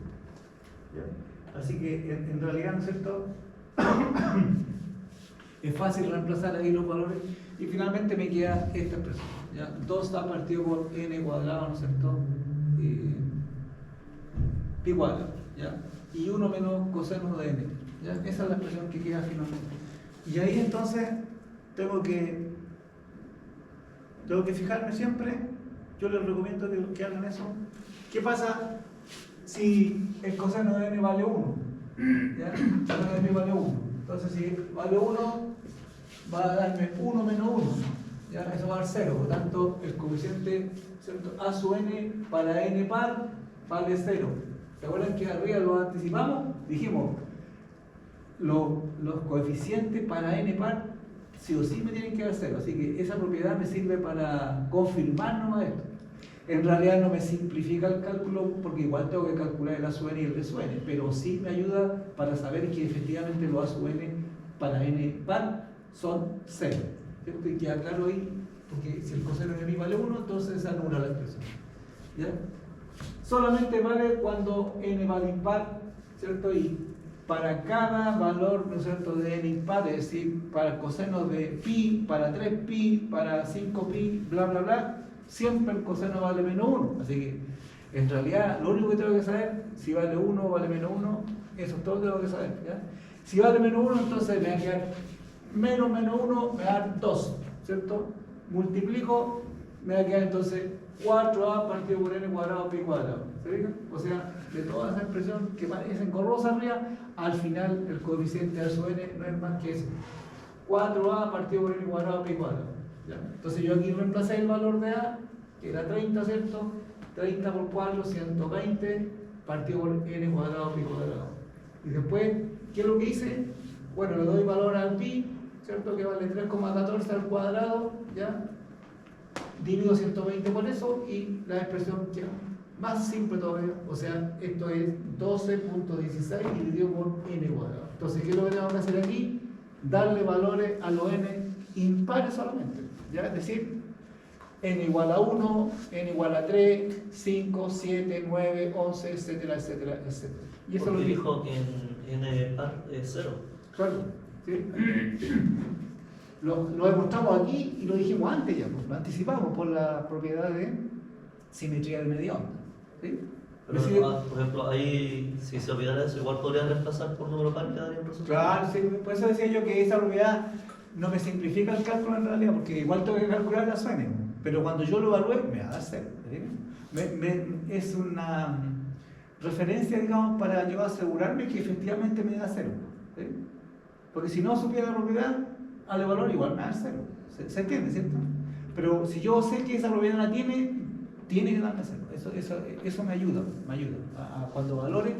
[SPEAKER 1] ¿Ya? Así que en realidad, ¿no es cierto? Es fácil reemplazar ahí los valores y finalmente me queda esta expresión. ¿Ya? 2a partido por n cuadrado, ¿no es cierto? Pi cuadrado. ¿Ya? Y 1 menos coseno de n. ¿Ya? Esa es la expresión que queda finalmente. Y ahí entonces tengo que tengo que fijarme siempre, yo les recomiendo que hagan eso. ¿Qué pasa si el coseno de n vale 1? ¿Ya? El coseno de n vale 1. Entonces, si vale 1, va a darme 1 menos 1. ¿Ya? Eso va a dar 0. Por lo tanto, el coeficiente, ¿cierto?, a sub n para n par vale 0. ¿Se acuerdan que arriba lo anticipamos? Dijimos, los coeficientes para n par sí o sí me tienen que dar 0. Así que esa propiedad me sirve para confirmarnos a esto. En realidad no me simplifica el cálculo porque igual tengo que calcular el a sub n y el b sub n, pero sí me ayuda para saber que efectivamente los a sub n para n par son 0. ¿Cierto? Y queda claro ahí, porque si el coseno de mi vale 1, entonces se anula la expresión. ¿Ya? Solamente vale cuando n vale impar, ¿cierto? Y para cada valor, ¿no es cierto?, de n impar, es decir, para el coseno de pi, para 3pi, para 5pi, bla, bla, bla, siempre el coseno vale menos 1. Así que, en realidad, lo único que tengo que saber, si vale 1 o vale menos 1, eso es todo lo que tengo que saber. ¿Ya? Si vale menos 1, entonces me va a quedar menos 1, me va a dar 2, ¿cierto? Multiplico, me va a quedar entonces 4a partido por n cuadrado pi cuadrado. ¿Se fijan? O sea, de toda esa expresión que parece engorrosa arriba, al final el coeficiente a sub n no es más que eso. 4a partido por n cuadrado pi cuadrado. ¿Ya? Entonces yo aquí reemplacé el valor de a, que era 30, ¿cierto? 30 por 4, 120, partido por n cuadrado pi cuadrado. Y después, ¿qué es lo que hice? Bueno, le doy valor al pi, ¿cierto? Que vale 3,14 al cuadrado, ¿ya? Divido 120 por eso y la expresión queda más simple todavía. O sea, esto es 12.16 dividido por n cuadrado. Entonces, ¿qué es lo que tengo que hacer aquí? Darle valores a los n impares solamente. ¿Ya? Es decir, n igual a 1, n igual a 3, 5, 7, 9, 11, etcétera, etcétera, etcétera. Y eso lo
[SPEAKER 5] dijo que en n par es 0.
[SPEAKER 1] Claro, ¿sí? Lo demostramos aquí y lo dijimos antes ya, lo anticipamos por la propiedad de simetría de media onda. ¿Sí?
[SPEAKER 5] Pero, por ejemplo, ahí, si se olvidara eso, igual podría reemplazar por número par y quedaría un resultado.
[SPEAKER 1] Claro, sí, por eso decía yo que esa propiedad no me simplifica el cálculo en realidad, porque igual tengo que calcular la suene, pero cuando yo lo evalúe me va a dar 0. Es una referencia, digamos, para yo asegurarme que efectivamente me da 0. ¿Sí? Porque si no supiera la propiedad, al evaluar igual me da 0. ¿Se entiende, cierto? Pero si yo sé que esa propiedad la tiene que darme 0. Eso me ayuda a cuando valore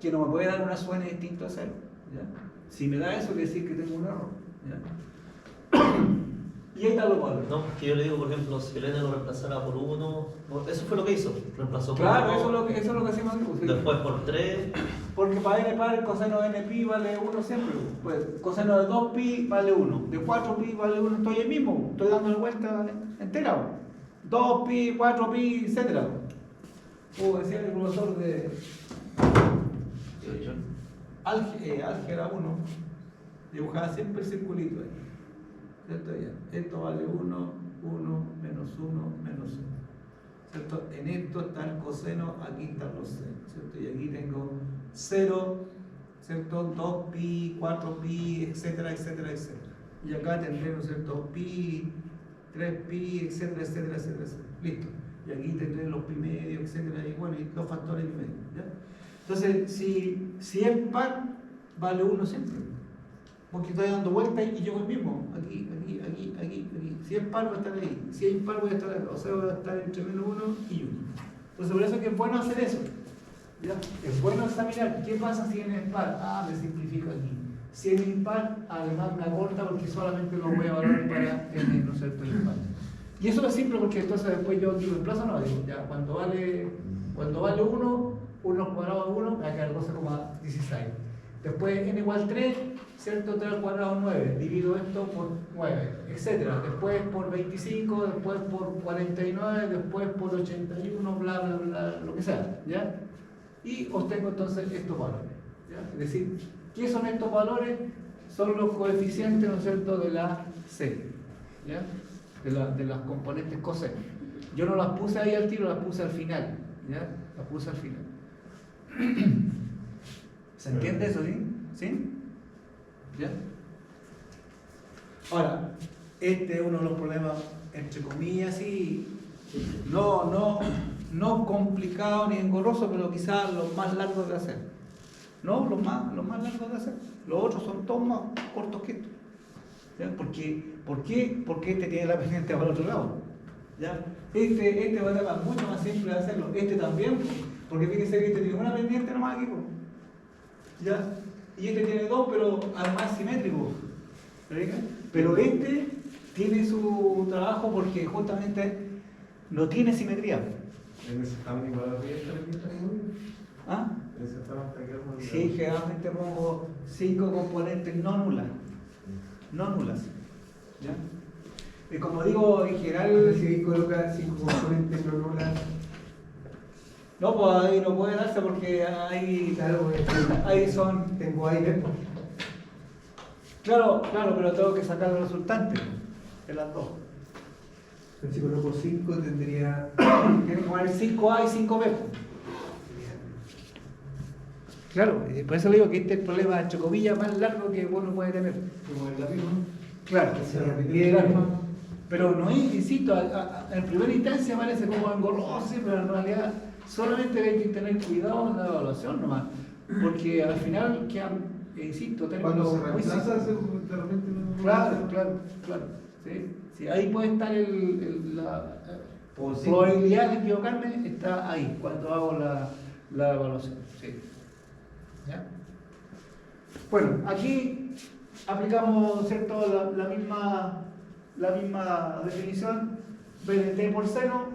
[SPEAKER 1] que no me puede dar una suene distinto a 0. ¿Ya? Si me da eso, quiere decir que tengo un error. ¿Ya? Y ahí está lo valores.
[SPEAKER 5] No, que yo le digo, por ejemplo, si el n lo reemplazara por 1, eso fue lo que hizo, reemplazó por
[SPEAKER 1] Claro,
[SPEAKER 5] 1,
[SPEAKER 1] eso es lo que hacemos aquí. ¿Sí?
[SPEAKER 5] después por 3,
[SPEAKER 1] Porque para n par el coseno de n pi vale 1 siempre. Pues coseno de 2pi vale 1, de 4pi vale 1, estoy ahí mismo, estoy dando la vuelta entera. 2pi, 4pi, etc. Decía el profesor de álgebra 1, dibujaba siempre el circulito ahí. ¿Cierto? Ya. Esto vale 1, 1, menos 1, menos 1. ¿Cierto? En esto está el coseno, aquí están los senos, ¿cierto? Y aquí tengo 0, ¿cierto? 2pi, 4pi, etcétera, etcétera, etcétera. Y acá tendré, ¿no es cierto? Pi, 3pi, etcétera, etcétera, etcétera, etcétera. Listo. Y aquí tendré los pi medio, etcétera, y bueno, y 2 factores y medio. ¿Ya? Entonces, si es par, vale 1 siempre. Porque estoy dando vueltas y yo voy mismo. Aquí. Si es par, voy a estar ahí. Si es impar, voy a estar acá. O sea, voy a estar entre menos 1 y 1. Entonces, por eso es que es bueno hacer eso. ¿Ya? Es bueno examinar qué pasa si n es par. Me simplifico aquí. Si n es impar, además me acorta porque solamente lo voy a valorar para n, ¿no es cierto?, impar. Y eso es simple porque entonces después yo aquí reemplazo, no, digo, ya, cuando vale 1, 1 al cuadrado de 1, me va a quedar 12,16. Después n igual 3, ¿cierto? 3 al cuadrado 9, divido esto por 9, etc. Después por 25, después por 49, después por 81, bla, bla, bla, lo que sea, ¿ya? Y obtengo entonces estos valores, ¿ya? Es decir, ¿qué son estos valores? Son los coeficientes, ¿no es cierto?, de la serie, ¿ya? De las componentes coseno. Yo no las puse ahí al tiro, las puse al final, ¿ya? Las puse al final. ¿Se entiende eso, sí? ¿Sí? ¿Ya? Ahora, este es uno de los problemas, entre comillas, sí, no complicado ni engorroso, pero quizás los más largos de hacer. No, los más largos de hacer. Los otros son todos más cortos que estos. ¿Ya? ¿Por qué? Porque este tiene la pendiente para el otro lado. ¿Ya? Este va a ser mucho más simple de hacerlo. Este también, porque fíjense que este tiene una pendiente nomás aquí. ¿Ya? Y este tiene dos, pero además simétrico. Pero este tiene su trabajo porque justamente no tiene simetría.
[SPEAKER 3] ¿Necesitamos igual a
[SPEAKER 1] ¿Ah? Sí, generalmente pongo 5 componentes no nulas. No nulas. ¿Ya? Y como digo, en general.
[SPEAKER 3] Si coloca 5 componentes no nulas.
[SPEAKER 1] No, pues ahí no puede darse porque ahí.
[SPEAKER 3] Claro,
[SPEAKER 1] ahí son.
[SPEAKER 3] Tengo ahí después.
[SPEAKER 1] Claro, pero tengo que sacar el resultante de las dos.
[SPEAKER 3] Pero si coloco 5 tendría.
[SPEAKER 1] Tiene que poner 5A y 5B. Claro, por eso le digo que este es el problema, entre comillas, más largo que uno puede tener.
[SPEAKER 4] Como el lápiz, ¿no?
[SPEAKER 1] Claro,
[SPEAKER 3] Se repitió.
[SPEAKER 1] claro. Pero no es, insisto, en primera instancia parece como engorroso, pero en realidad solamente hay que tener cuidado en la evaluación nomás. Porque al final quedan, insisto,
[SPEAKER 4] Cuando se
[SPEAKER 1] términos muy
[SPEAKER 4] reemplaza,
[SPEAKER 1] simples.
[SPEAKER 4] de repente no.
[SPEAKER 1] Claro. Sí, ahí puede estar la probabilidad de equivocarme, está ahí, cuando hago la evaluación. Sí. ¿Ya? Bueno, aquí aplicamos, ¿cierto?, la misma definición, b de t por seno,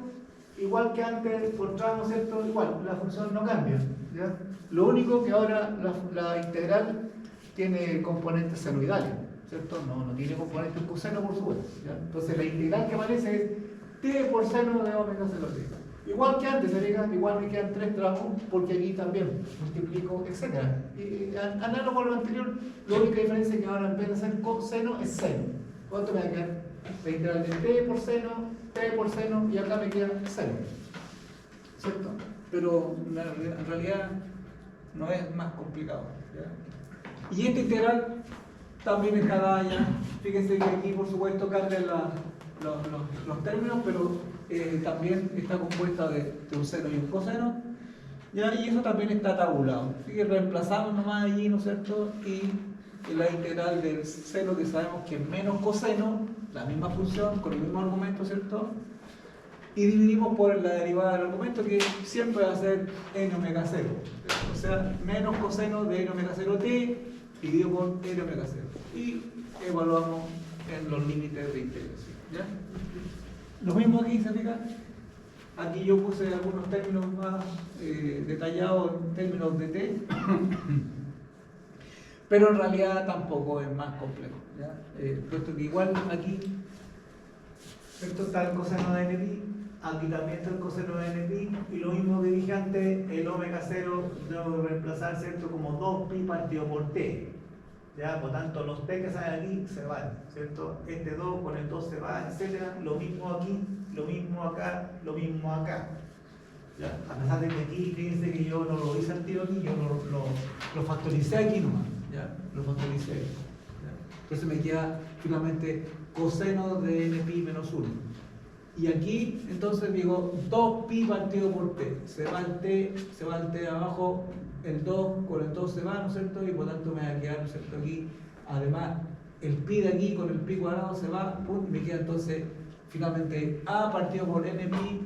[SPEAKER 1] igual que antes por tramo, ¿cierto? Igual, la función no cambia. ¿Ya? Lo único que ahora la integral tiene componentes senoidales, ¿cierto? No tiene componentes coseno por su vez. ¿Ya? Entonces la integral que aparece es t por seno de omega 0 t. Igual que antes, igual me quedan 3 tramos, porque aquí también multiplico, etc. Y análogo a lo anterior, la única diferencia es que ahora en vez de ser coseno es seno. ¿Cuánto me va a quedar? La integral de t por seno, y acá me queda seno. ¿Cierto? Pero en realidad no es más complicado. ¿Ya? Y esta integral también está dada ya. Fíjense que aquí, por supuesto, cambian los términos, pero también está compuesta de un seno y un coseno, ¿ya? Y eso también está tabulado. Así que reemplazamos nomás allí, ¿no es cierto? Y la integral del seno, que sabemos que es menos coseno, la misma función, con el mismo argumento, ¿cierto? Y dividimos por la derivada del argumento, que siempre va a ser n omega 0. O sea, menos coseno de n omega 0 t dividido por n omega 0. Y evaluamos en los límites de integración. ¿Ya? Lo mismo aquí, ¿se fija? Aquí yo puse algunos términos más detallados en términos de t, pero en realidad tampoco es más complejo. ¿Ya? Puesto que igual aquí, ¿cierto?, está el coseno de npi, aquí también está el coseno de npi, y lo mismo que dije antes, el omega 0 debo reemplazar, ¿cierto?, como 2pi partido por t. ¿Ya? Por tanto, los t que salen aquí se van, ¿cierto? Este 2 con el 2 se va, etc. Lo mismo aquí, lo mismo acá, lo mismo acá. ¿Ya? A pesar de que aquí, fíjense que yo no lo hice al tiro aquí, yo lo factoricé aquí nomás. ¿Ya? Lo factoricé. ¿Ya? Entonces me queda finalmente coseno de npi menos 1. Y aquí, entonces digo 2pi partido por t. Se va el t abajo. El 2 con el 2 se va, ¿no es cierto? Y por tanto me va a quedar, ¿no es cierto?, aquí. Además, el pi de aquí con el pi cuadrado se va, y me queda entonces finalmente a partido por npi,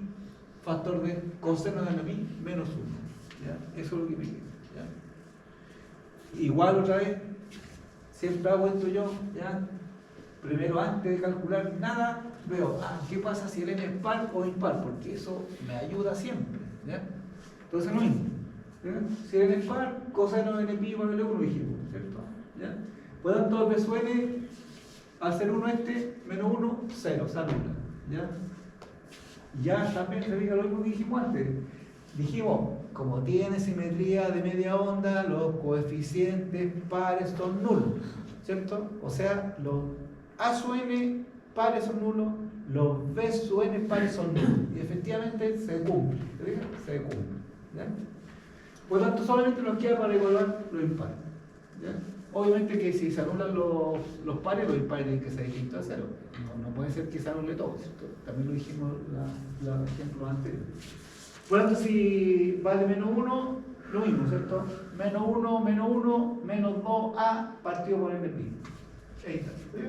[SPEAKER 1] factor de coseno de npi menos 1. ¿Ya? Eso es lo que me queda. ¿Ya? Igual otra vez, siempre hago esto yo, ¿ya? Primero, antes de calcular nada, veo, ¿qué pasa si el n es par o impar? Porque eso me ayuda siempre. ¿Ya? Entonces lo mismo. ¿Ya? Si n es par, coseno de npi igual a 1 dijimos, ¿cierto? ¿Ya? Por lo tanto, el b sub n, al ser 1 menos 1, 0, se anula. ¿Ya? Ya también se diga lo mismo que dijimos antes. Dijimos, como tiene simetría de media onda, los coeficientes pares son nulos, ¿cierto? O sea, los a sub n pares son nulos, los b sub n pares son nulos. Y efectivamente se cumple. ¿Se diga? Se cumple. ¿Ya? Por lo tanto, solamente nos queda para evaluar lo impar. ¿Ya? Obviamente que si se anulan los pares, los impares tienen que ser distintos a cero. No puede ser que se anule todo, ¿cierto? También lo dijimos los ejemplos anteriores. Por lo tanto, si vale menos 1, lo mismo, ¿cierto? Menos 1, menos 2a partido por NP. Ahí está. ¿Sí?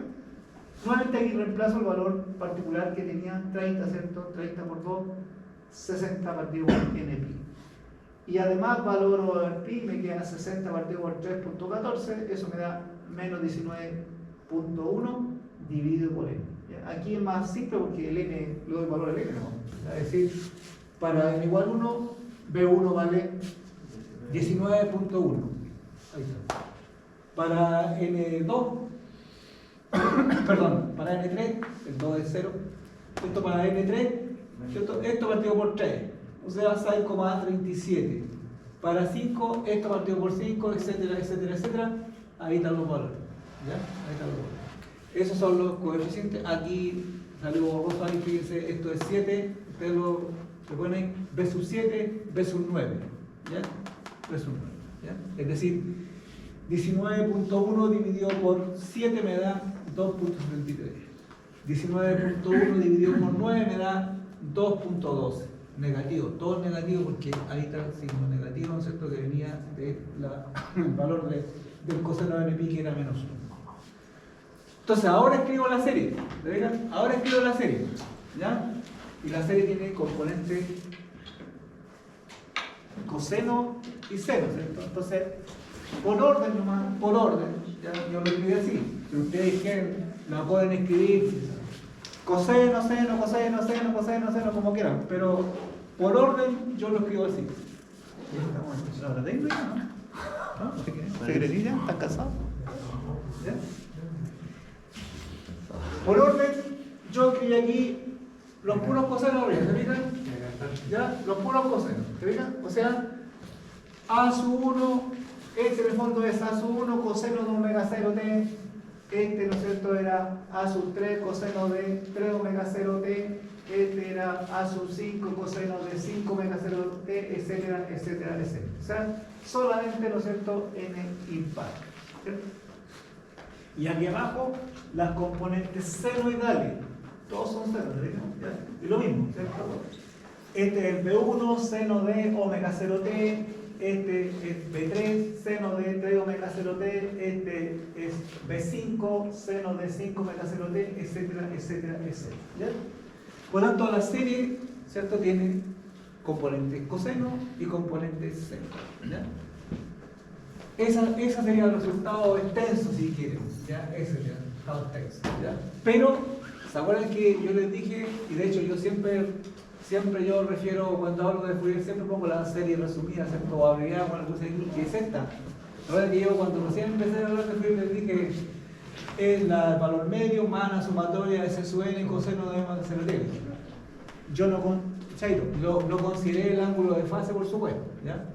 [SPEAKER 1] Nuevamente aquí reemplazo el valor particular que tenía 30, ¿cierto? 30 por 2, 60 partido por NP. Y además valoro el pi, me queda 60 partido por 3.14, eso me da menos 19.1 dividido por n. ¿Ya? Aquí es más simple porque el n, le doy valor al n, ¿no? Es decir, para n igual 1, B1 vale 19.1. Ahí está. Para N2, perdón, para N3, el 2 es 0. Esto para N3, ¿cierto? Esto partido por 3. O sea, 6,37. Para 5, esto partido por 5, etcétera, etcétera, etcétera. Ahí están los valores. ¿Ya? Ahí están los valores. Esos son los coeficientes. Aquí salió borroso ahí, fíjense, esto es 7. Ustedes lo ponen B sub 7, B sub 9. ¿Ya? B sub 9. ¿Ya? Es decir, 19.1 dividido por 7 me da 2.33. 19.1 dividido por 9 me da 2.12. Negativo, todo negativo porque ahí está el signo negativo, ¿no es cierto? Que venía del valor del coseno de NP que era menos 1. Entonces ahora escribo la serie, ¿ven? Ahora escribo la serie, ¿ya? Y la serie tiene componente coseno y seno, ¿cierto? Entonces, por orden nomás, por orden, ¿ya? Yo lo escribí así. Si ustedes quieren, la pueden escribir coseno, seno, coseno, seno, coseno, seno, como quieran, pero por orden yo lo escribo así. ¿Ahora tengo ya, no? ¿No? ¿Se creen ya? ¿Están cansados? ¿Ya? Por orden, yo escribí aquí los puros cosenos, ¿se fijan? ¿Ya? Los puros cosenos, ¿se fijan? O sea, A sub 1, este en el fondo es A sub 1, coseno de omega 0t. Este, ¿no es cierto?, era A sub 3 coseno de 3 omega 0t, este era A sub 5 coseno de 5 omega 0t, etcétera, etcétera, etcétera. O sea, solamente, ¿no es cierto?, n impar. ¿Cierto? Y aquí abajo, las componentes senoidales, todos son senos, ¿ya? Y lo mismo, ¿cierto? Este es el B1, seno de omega 0t. Este es B3, seno de 3 omega 0t, este es B5, seno de 5 omega 0t, etcétera, etcétera, etcétera. ¿Ya? Por lo tanto, la serie, ¿cierto?, tiene componentes coseno y componentes seno. ¿Ya? Ese sería el resultado extenso, si quieren. ¿Ya? Ese sería el resultado extenso. ¿Ya? Pero, ¿se acuerdan que yo les dije, y de hecho yo siempre yo refiero, cuando hablo de Fourier, siempre pongo la serie resumida, ¿cierto? O abreviada con la cosa que es esta. La verdad que yo cuando recién empecé a hablar de Fourier les dije, es el valor medio más la sumatoria de S sub n coseno de m de 0t. Yo no consideré el ángulo de fase, por supuesto. ¿Ya?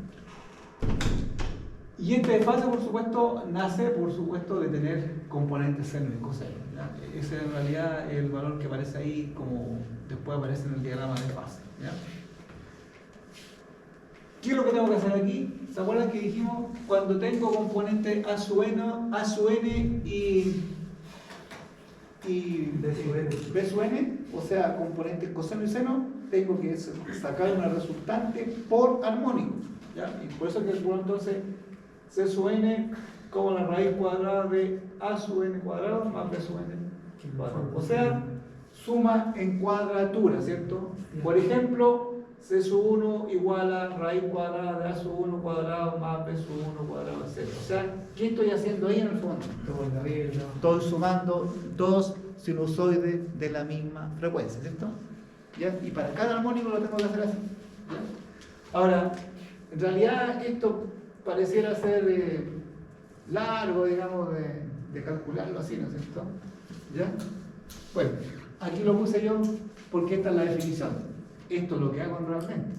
[SPEAKER 1] Y este de fase, por supuesto, nace, por supuesto, de tener componentes seno y coseno. ¿Ya? Ese en realidad es el valor que aparece ahí, como después aparece en el diagrama de fase. ¿Ya? ¿Qué es lo que tengo que hacer aquí? ¿Se acuerdan que dijimos cuando tengo componentes A sub n y B sub n, o sea, componentes coseno y seno, tengo que sacar una resultante por armónico? ¿Ya? Y por eso que por entonces C sub n como la raíz cuadrada de A sub n cuadrado más B sub n cuadrado. O sea, suma en cuadratura, ¿cierto? Por ejemplo, C sub 1 igual a raíz cuadrada de A sub 1 cuadrado más B sub 1 cuadrado, etc. O sea, ¿qué estoy haciendo ahí en el fondo? Estoy sumando dos sinusoides de la misma frecuencia, ¿cierto? ¿Ya? Y para cada armónico lo tengo que hacer así. ¿Ya? Ahora, en realidad esto pareciera ser largo, digamos, de calcularlo así, ¿no es cierto? ¿Ya? Bueno, aquí lo puse yo porque esta es la definición. Esto es lo que hago realmente.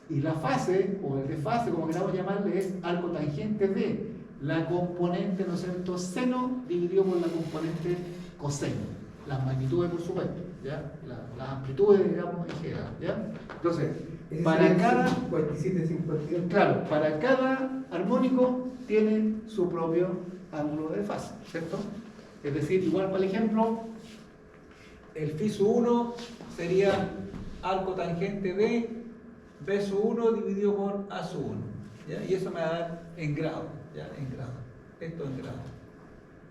[SPEAKER 1] Y la fase, o el desfase, como queramos llamarle, es algo tangente de la componente, ¿no es cierto?, seno dividido por la componente coseno. Las magnitudes, por supuesto, ¿ya? Las amplitudes, digamos, en general, ¿ya? Entonces, para cada
[SPEAKER 3] 57, 52.
[SPEAKER 1] Claro, para cada armónico tiene su propio ángulo de fase, ¿cierto? Es decir, igual para el ejemplo, el phi sub 1 sería arco tangente de B sub 1 dividido por A sub 1, ¿ya? Y eso me va a dar en grado, ¿ya? En grado. Esto en grado.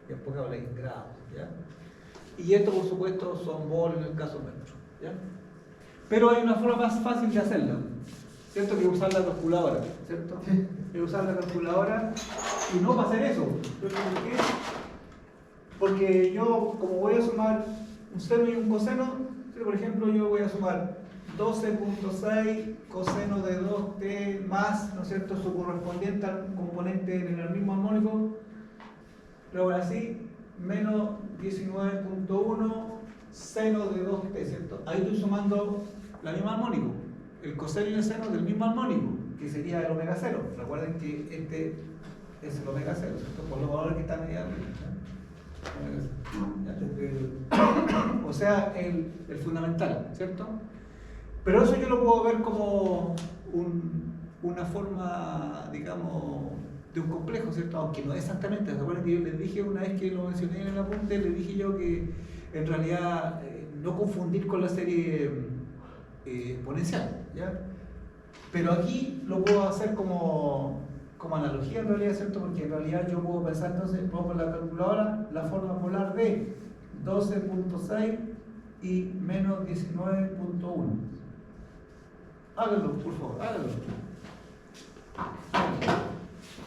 [SPEAKER 1] Y después hablé en grado, ¿ya? Y esto, por supuesto, son bolos en el caso metro, ¿ya? Pero hay una forma más fácil de hacerlo, ¿cierto? Que usar la calculadora, ¿cierto? Que usar la calculadora y no para hacer eso. ¿Por qué? Porque yo, como voy a sumar un seno y un coseno, por ejemplo, yo voy a sumar 12.6 coseno de 2t más, ¿no es cierto?, su correspondiente al componente en el mismo armónico, luego así, menos 19.1 seno de 2t, ¿cierto? Ahí estoy sumando la misma armónico, el coseno y el seno del mismo armónico, que sería el omega 0. Recuerden que este es el omega 0, ¿cierto? Por los valores que están ahí arriba. O sea, el fundamental, ¿cierto? Pero eso yo lo puedo ver como una forma, digamos, de un complejo, ¿cierto? Aunque no es exactamente. ¿Recuerdan que yo les dije una vez que lo mencioné en el apunte? Les dije yo que en realidad no confundir con la serie exponencial, ¿ya? Pero aquí lo puedo hacer como analogía en realidad, ¿cierto? Porque en realidad yo puedo pensar, entonces, pongo en la calculadora la forma polar de 12.6 y menos 19.1. Háganlo, por favor, háganlo.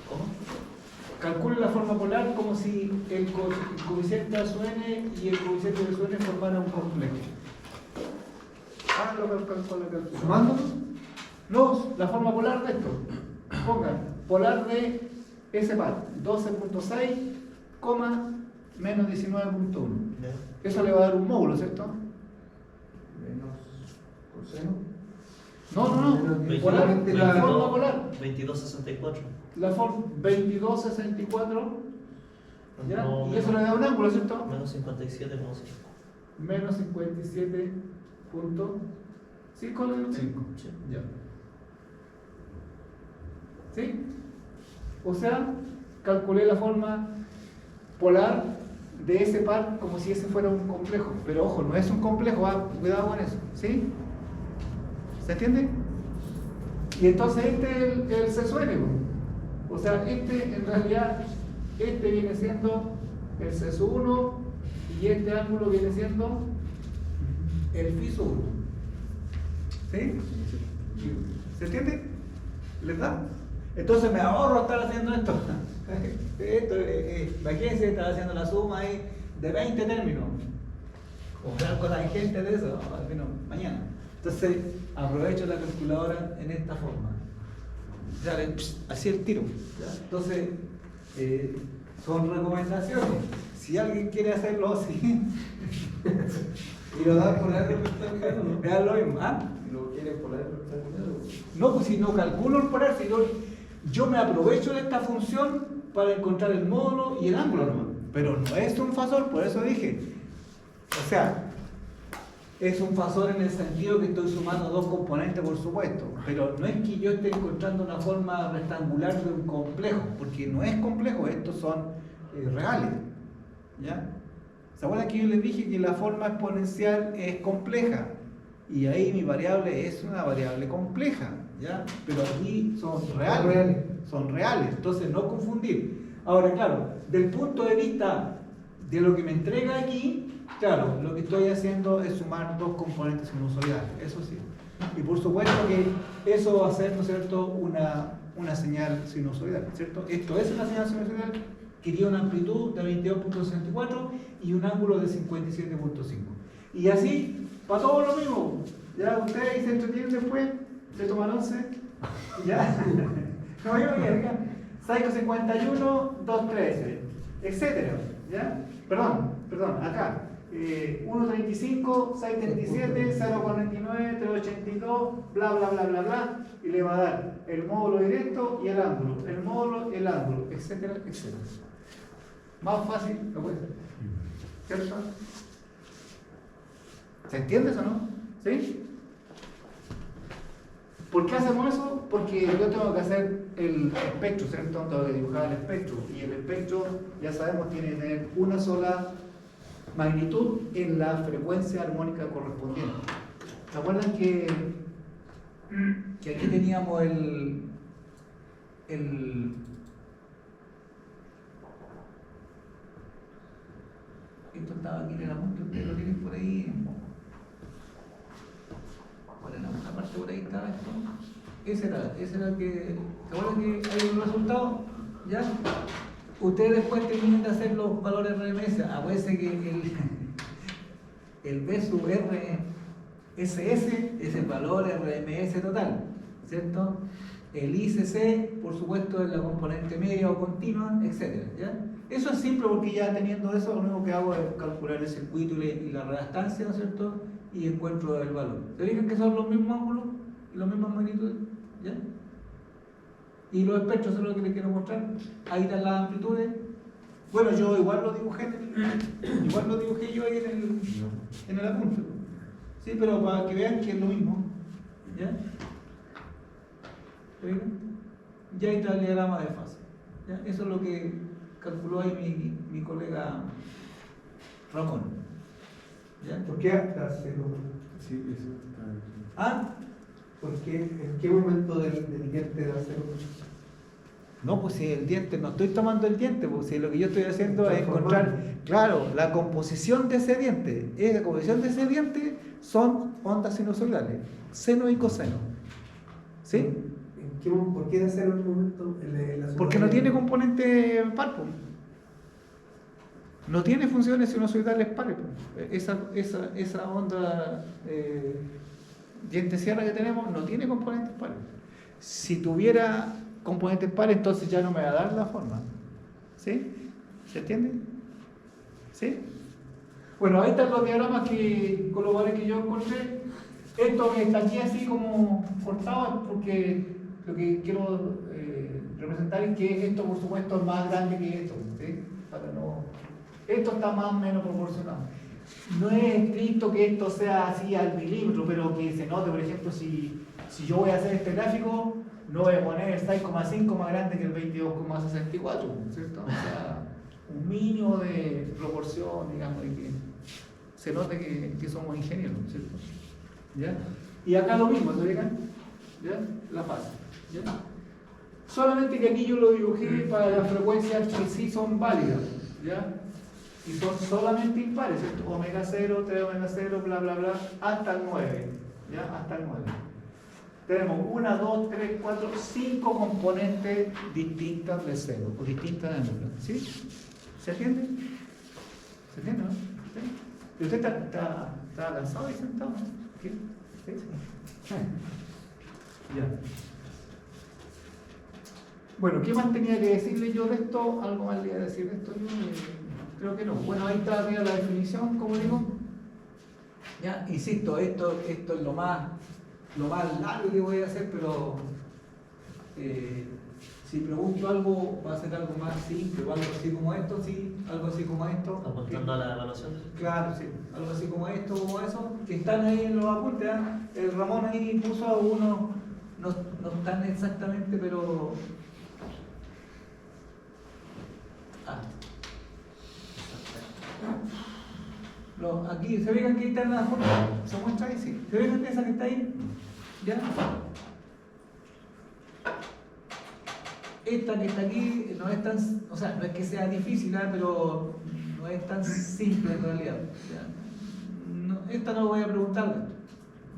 [SPEAKER 1] ¿Cómo? Calcule la forma polar como si el coeficiente de su n y el coeficiente de su n formaran un complejo. Háganlo con la calculadora.
[SPEAKER 3] ¿Sumando?
[SPEAKER 1] No, la forma polar de esto. Pongan polar de ese par, 12.6, menos 19.1. Eso le va a dar un módulo, ¿cierto?
[SPEAKER 3] Menos coseno.
[SPEAKER 1] No. Polar, la forma polar.
[SPEAKER 5] 22.64.
[SPEAKER 1] La forma 22.64. ¿Ya?
[SPEAKER 5] No,
[SPEAKER 1] Y eso le da un ángulo, ¿cierto?
[SPEAKER 5] Menos 57, no sé.
[SPEAKER 1] Menos 57.5. ¿Sí? ¿Con el 5?
[SPEAKER 5] Sí.
[SPEAKER 1] Ya. ¿Sí? O sea, calculé la forma polar de ese par como si ese fuera un complejo. Pero ojo, no es un complejo, cuidado con eso. ¿Sí? ¿Se entiende? Y entonces este es el C sub n. O sea, este en realidad, este viene siendo el C sub 1 y este ángulo viene siendo el phi sub 1. ¿Sí? ¿Se entiende? ¿Les da? Entonces me ahorro estar haciendo esto. Imagínense estar haciendo la suma ahí de 20 términos. O algo tangente de eso, al menos mañana. Entonces aprovecho la calculadora en esta forma. Ya, así el tiro. ¿Ya? Entonces, son recomendaciones. Si alguien quiere hacerlo así,
[SPEAKER 3] ¿Y lo da por algo que está mirando?
[SPEAKER 1] vean lo mismo. ¿Ah?
[SPEAKER 3] ¿Lo quiere por algo que está mirando?
[SPEAKER 1] No, pues si no calculo el polar, si yo me aprovecho de esta función para encontrar el módulo y el ángulo nomás. Pero no es un fasor, por eso dije. O sea, es un fasor en el sentido que estoy sumando dos componentes, por supuesto. Pero no es que yo esté encontrando una forma rectangular de un complejo, porque no es complejo, estos son reales. ¿Ya? ¿Se acuerdan que yo les dije que la forma exponencial es compleja? Y ahí mi variable es una variable compleja, ¿ya? Pero aquí son reales. Son reales, entonces no confundir. Ahora, claro, del punto de vista de lo que me entrega aquí, claro, lo que estoy haciendo es sumar dos componentes sinusoidales, eso sí. Y por supuesto que eso va a ser, ¿no es cierto?, una señal sinusoidal, ¿cierto? Esto es una señal sinusoidal que tiene una amplitud de 22.64 y un ángulo de 57.5. Y así, para todo lo mismo. Ya ustedes se entretienen después, se toman 11, ya. No, yo acá. Saico 51, 213, etcétera, ¿ya? Perdón, acá. 1.35, 6.37, 0.49, 3.82, bla, bla, bla, bla, bla. Y le va a dar el módulo directo y el ángulo. El módulo, el ángulo, etcétera, etcétera. Más fácil lo puede ser. ¿Cierto? ¿Se entiende eso, no? ¿Sí? ¿Por qué hacemos eso? Porque yo tengo que hacer el espectro, ¿cierto? Tengo que dibujar el espectro. Y el espectro, ya sabemos, tiene que tener una sola magnitud en la frecuencia armónica correspondiente. ¿Se acuerdan que aquí teníamos esto estaba aquí en el apunte, ustedes lo tienen por ahí. Bueno, en alguna parte por ahí estaba esto. Ese era el que. ¿Se acuerdan que hay un resultado? ¿Ya? Ustedes después terminan de hacer los valores RMS. Acuérdense que el B sub RSS es el valor RMS total, ¿cierto? El ICC, por supuesto, es la componente media o continua, etc. ¿Ya? Eso es simple porque ya teniendo eso, lo único que hago es calcular el circuito y la reactancia, ¿no es cierto? Y encuentro el valor. ¿Se fijan que son los mismos ángulos y las mismas magnitudes? ¿Ya? Y los espectros son lo que les quiero mostrar. Ahí están las amplitudes. Bueno, yo igual lo dibujé, yo ahí en el apunte. Sí, pero para que vean que es lo mismo. ¿Ya? ¿Se fijan? Ya ahí está el diagrama de fase. ¿Ya? Eso es lo que calculó ahí mi colega Ramón. ¿Ya?
[SPEAKER 3] ¿Por qué hasta cero?
[SPEAKER 4] Sí, eso está.
[SPEAKER 1] ¿Ah?
[SPEAKER 3] ¿Por qué? ¿En qué momento del diente da cero?
[SPEAKER 1] No, pues si el diente, no estoy tomando el diente, pues si lo que yo estoy haciendo es encontrar, claro, la composición de ese diente. La composición de ese diente son ondas sinusoidales, seno y coseno. ¿Sí?
[SPEAKER 3] ¿Por qué da cero en el momento?
[SPEAKER 1] Porque no tiene componente par, pues. No tiene funciones sinusoidales pares, pues. Esa onda diente-sierra que tenemos no tiene componentes pares. Si tuviera componentes pares, entonces ya no me va a dar la forma. ¿Sí? ¿Se entiende? ¿Sí? Bueno, ahí están los diagramas con los valores que yo encontré. Esto que está aquí así como cortado es porque lo que quiero representar es que esto, por supuesto, es más grande que esto. ¿Sí? Esto está más o menos proporcionado. No es estricto que esto sea así al milímetro, pero que se note, por ejemplo, si yo voy a hacer este gráfico, no voy a poner el 6,5 más grande que el 22,64, ¿cierto? O sea, un mínimo de proporción, digamos, y que se note que somos ingenieros, ¿cierto? ¿Ya? Y acá lo mismo, ¿se fijan? ¿Ya? La fase. ¿Ya? Solamente que aquí yo lo dibujé para las frecuencias que sí son válidas, ¿ya? Y son solamente impares, ¿cierto? Omega 0, 3 omega 0, bla, bla, bla, hasta el 9, ¿ya? Hasta el 9. Tenemos 1, 2, 3, 4, 5 componentes distintas de cero, o distintas de número, ¿sí? ¿Se entiende? ¿Se entiende, no? ¿Sí? ¿Y usted está cansado ahí sentado? ¿Sí? ¿Sí? Ya. Bueno, ¿qué más tenía que decirle yo de esto? ¿Algo más le iba a decir de esto yo? Creo que no. Bueno, ahí está arriba la definición, como digo. Ya, insisto, esto es lo más largo que voy a hacer, pero si pregunto algo, va a ser algo más simple, o algo así como esto, sí, algo así como esto.
[SPEAKER 5] Apuntando a la evaluación.
[SPEAKER 1] Claro, sí, algo así como esto, como eso, que están ahí en los apuntes. ¿Eh? El Ramón ahí puso a uno, no están exactamente, pero. Aquí, ¿se fijan que ahí está en la foto? ¿Se muestra ahí? Sí. ¿Se fijan esa que está ahí? ¿Ya? Esta que está aquí no es tan, o sea, no es que sea difícil, pero no es tan simple en realidad. ¿Ya? No, esta no voy a preguntarle.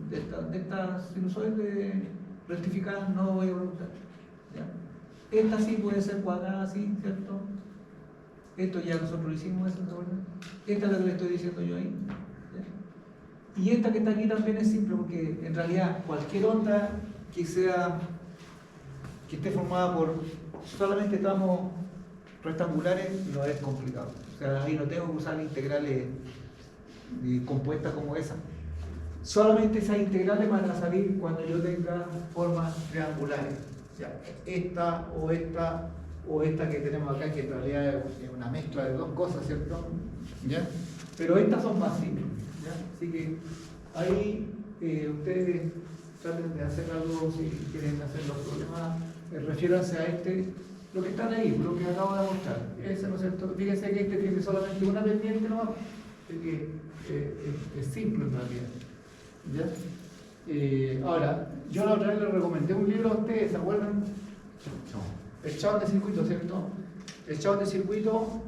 [SPEAKER 1] De esta sinusoide rectificada no voy a preguntar. ¿Ya? Esta sí puede ser cuadrada, sí, ¿cierto? Esto ya nosotros lo hicimos, eso, ¿se acuerdan? Esta es la que le estoy diciendo yo ahí. ¿Ya? Y esta que está aquí también es simple, porque en realidad cualquier onda que esté formada por solamente tramos rectangulares no es complicado. O sea, ahí no tengo que usar integrales compuestas como esa. Solamente esas integrales van a salir cuando yo tenga formas triangulares. ¿Ya? Esta o esta que tenemos acá, que en realidad es una mezcla de dos cosas, ¿cierto? ¿Ya? Pero estas son más simples, ¿ya? Así que ahí ustedes traten de hacer algo, si quieren hacer los problemas, refiéranse a lo que están ahí, lo que acabo de mostrar. Ese, ¿no es cierto? Fíjense que este tiene solamente una pendiente nomás, que es simple en realidad. ¿Ya? Ahora, yo la otra vez les recomendé un libro a ustedes, ¿se acuerdan? El Chabón de Circuito, ¿cierto? El Chabón de Circuito,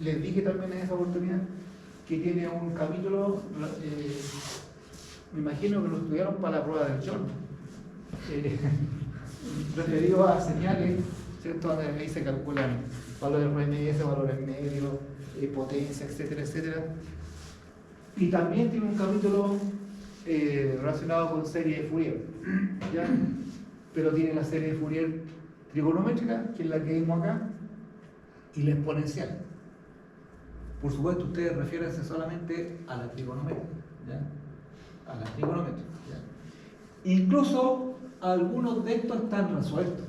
[SPEAKER 1] les dije también en esa oportunidad que tiene un capítulo, me imagino que lo estudiaron para la prueba del John, referido a señales, ¿cierto? Donde ahí se calculan valores RMS, valores medios, potencia, etcétera, etcétera. Y también tiene un capítulo relacionado con serie de Fourier, ¿ya? Pero tiene la serie de Fourier trigonométrica, que es la que vimos acá, y la exponencial. Por supuesto, ustedes refiérense solamente a la trigonometría, ¿ya? A la trigonometría, ¿ya? Incluso algunos de estos están resueltos,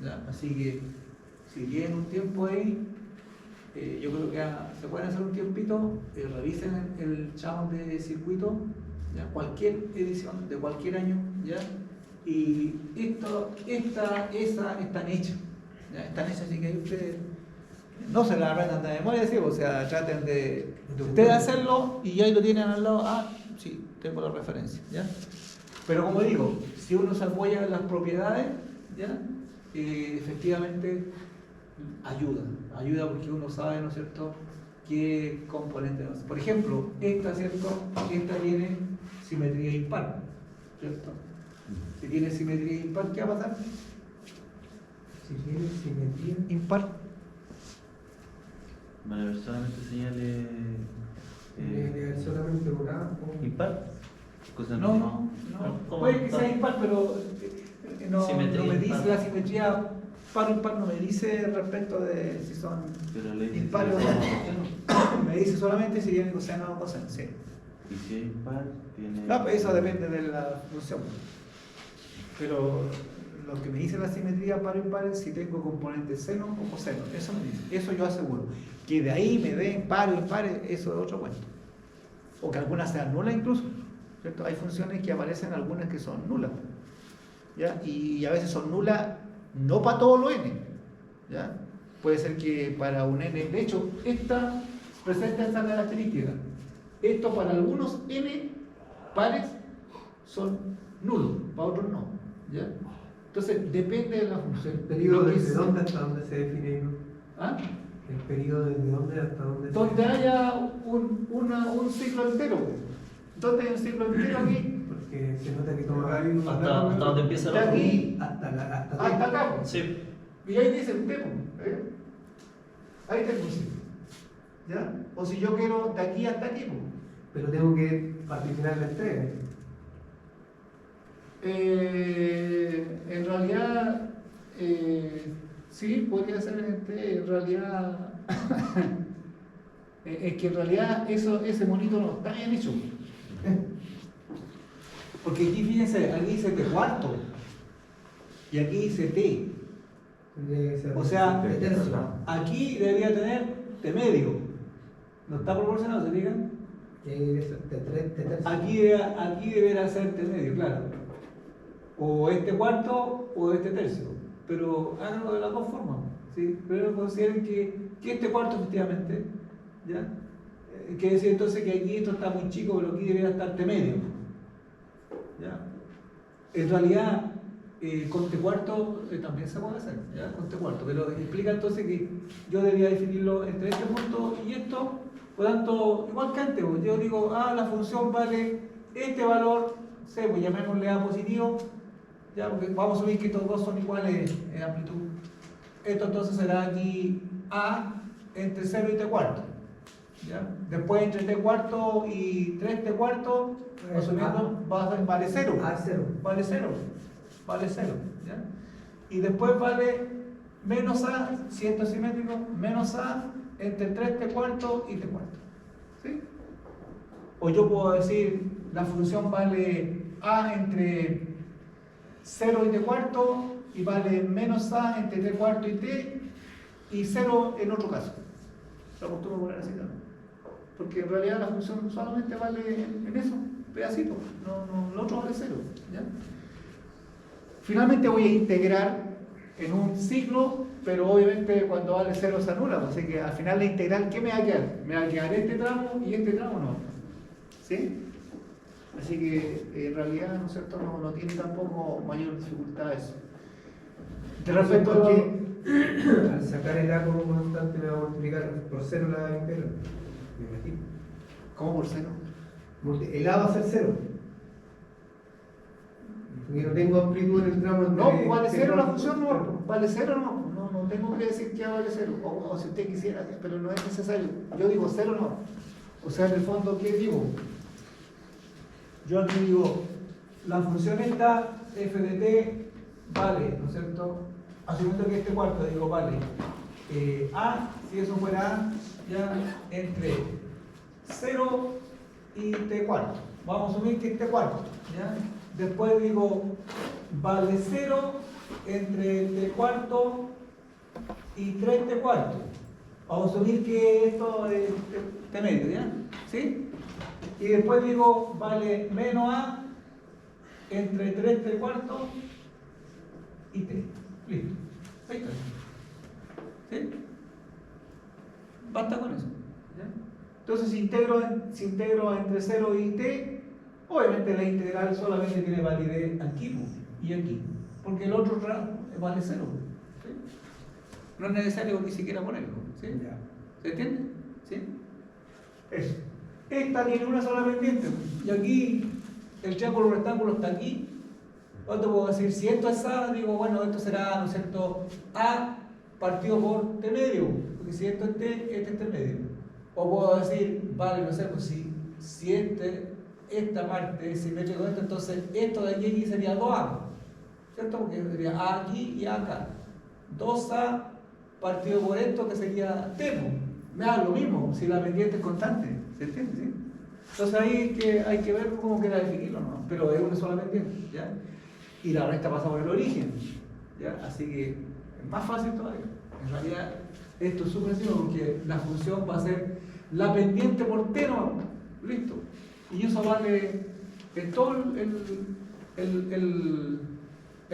[SPEAKER 1] ¿ya? Así que si tienen un tiempo ahí, yo creo que se pueden hacer un tiempito, revisen el Chabón de Circuito, ¿ya? Cualquier edición de cualquier año, ¿ya? Y esa están hechas, ¿ya? Están hechas, así que ahí ustedes no se la aprendan de memoria, ¿sí? O sea, traten de ustedes hacerlo y ahí lo tienen al lado. Ah, sí, tengo la referencia, ¿ya? Pero como digo, si uno se apoya en las propiedades, ¿ya? Efectivamente ayuda porque uno sabe, ¿no es cierto?, qué componente no es. Por ejemplo, esta, ¿cierto? Esta tiene simetría impar, ¿cierto? Si tiene simetría impar, ¿qué va a pasar?
[SPEAKER 3] Si tiene simetría
[SPEAKER 1] Impar.
[SPEAKER 2] Van a ver solamente señales
[SPEAKER 3] solamente una o
[SPEAKER 2] impar. Cosa
[SPEAKER 1] No.
[SPEAKER 5] ¿Cómo
[SPEAKER 1] Puede que
[SPEAKER 5] está?
[SPEAKER 1] sea impar, pero no
[SPEAKER 5] Simetría
[SPEAKER 1] me dice
[SPEAKER 5] impar.
[SPEAKER 1] la simetría par o impar, no me dice respecto de si son
[SPEAKER 2] Pero le dice
[SPEAKER 1] impares o
[SPEAKER 2] si
[SPEAKER 1] no. Me dice solamente si tiene coseno o coseno. Sí.
[SPEAKER 2] y si es impar, tiene.
[SPEAKER 1] No, pues eso depende de la función. Pero lo que me dice la simetría par o impar es si tengo componente seno o coseno. Eso me dice. Eso yo aseguro. Que de ahí me den par o impar, eso es otro cuento. O que algunas sean nulas incluso, ¿cierto? Hay funciones que aparecen, algunas que son nulas, ¿ya? Y a veces son nulas no para todos los n, ¿ya? Puede ser que para un n, de hecho, esta presenta esta característica. Esto para algunos n pares son nulos, para otros no, ¿ya? Entonces depende de la función.
[SPEAKER 3] el periodo
[SPEAKER 1] Lo que
[SPEAKER 3] desde
[SPEAKER 1] es-
[SPEAKER 3] dónde hasta dónde se define, ¿no?
[SPEAKER 1] ¿Ah?
[SPEAKER 3] El periodo desde dónde hasta dónde
[SPEAKER 1] Donde haya un ciclo entero. ¿Dónde hay un ciclo entero aquí?
[SPEAKER 3] porque se nota que toma
[SPEAKER 5] Hasta donde empieza
[SPEAKER 1] De
[SPEAKER 5] la
[SPEAKER 1] aquí
[SPEAKER 3] hasta
[SPEAKER 1] acá. Pues.
[SPEAKER 5] Sí.
[SPEAKER 1] Y ahí dice un tema. Ahí tengo un ciclo. ¿Ya? O si yo quiero de aquí hasta aquí. Pues.
[SPEAKER 3] pero tengo que particionar la entrega.
[SPEAKER 1] En realidad, sí, podría ser en realidad. Es que en realidad ese monito no está bien hecho. Porque aquí fíjense, aquí dice T cuarto y aquí dice T.
[SPEAKER 3] Tendría que ser
[SPEAKER 1] O sea,
[SPEAKER 3] de tercio.
[SPEAKER 1] aquí debería tener T medio. ¿No está proporcionado, se fijan?
[SPEAKER 3] Tiene que ser de tercio.
[SPEAKER 1] Aquí deberá ser T medio, claro. O este cuarto o este tercio. Pero háganlo de las dos formas. ¿Sí? Pero consideren que este cuarto efectivamente, ¿ya? Quiere decir entonces que aquí esto está muy chico, pero aquí debería estar T medio. ¿Ya? En realidad, con T cuarto también se puede hacer, ¿ya? Con T cuarto, pero implica entonces que yo debería definirlo entre este punto y esto, por tanto, igual que antes, pues, yo digo, la función vale este valor, C, pues llamémosle A positivo, ya, porque vamos a asumir que estos dos son iguales en amplitud. Esto entonces será aquí A entre 0 y T cuarto. ¿Ya? Después entre T cuarto y 3T cuarto, asumiendo, vale 0.
[SPEAKER 3] A es 0.
[SPEAKER 1] Vale 0. Vale 0. ¿Ya? Y después vale menos A, si esto es simétrico, menos A entre 3T cuarto y T cuarto. ¿Sí? O yo puedo decir, la función vale A entre 0 y T cuarto y vale menos A entre T cuarto y T y 0 en otro caso. Lo acostumbro poner así también. Porque en realidad la función solamente vale en eso, pedacito, no, lo otro vale 0. ¿Ya? finalmente voy a integrar en un ciclo, pero obviamente cuando vale 0 se anula, así que al final la integral, ¿qué me va a quedar? Me va a quedar este tramo y este tramo no. ¿Sí? Así que en realidad, ¿no es cierto?, no tiene tampoco mayor dificultad eso. De respecto a que
[SPEAKER 3] al sacar el A como constante me va a multiplicar por 0 la integral. Me imagino.
[SPEAKER 1] ¿Cómo por 0?
[SPEAKER 3] El A va a ser 0. Porque no tengo amplitud en el tramo entre...
[SPEAKER 1] No, vale 0 la función, no, vale 0 no tengo que decir que A vale 0, o si usted quisiera, pero no es necesario. Yo digo 0 no. O sea, en el fondo, ¿qué digo? Yo aquí digo, la función esta, f de t, vale, ¿no es cierto? Asumiendo que este cuarto, digo, vale, a, si eso fuera a, ya entre 0 y t cuarto. Vamos a asumir que este cuarto, ¿ya? Después digo, vale 0 entre t cuarto y 3t cuarto. Vamos a asumir que esto es t medio, ¿ya? ¿Sí? Y después digo, vale menos a entre 3t cuarto y t. Listo. Ahí está. ¿Sí? Basta con eso. ¿Ya? Entonces, si integro entre 0 y t, obviamente la integral solamente tiene validez aquí y aquí. Porque el otro vale 0. ¿Sí? No es necesario ni siquiera ponerlo. ¿Sí? ¿Se entiende? ¿Sí? Eso. Esta tiene una sola pendiente. Y aquí el triángulo rectángulo está aquí. ¿Cuánto puedo decir? Si esto es A, digo, bueno, esto será, ¿no es cierto?, A partido por T medio. Porque si esto es T, este es T medio. O puedo decir, vale, no sé, pues si esta parte es simétrica con esto, entonces esto de aquí sería 2A. ¿Cierto? Porque sería A aquí y A acá. 2A partido por esto, que sería T. Me da lo mismo, si la pendiente es constante. ¿Se entiende? ¿Sí? Entonces ahí hay que ver cómo queda definirlo, ¿no? Pero es una sola pendiente, ¿ya? Y la recta pasa por el origen, ¿ya? Así que es más fácil todavía. En realidad esto es súper sencillo porque la función va a ser la pendiente por t, ¿no? Listo. Y eso vale en todo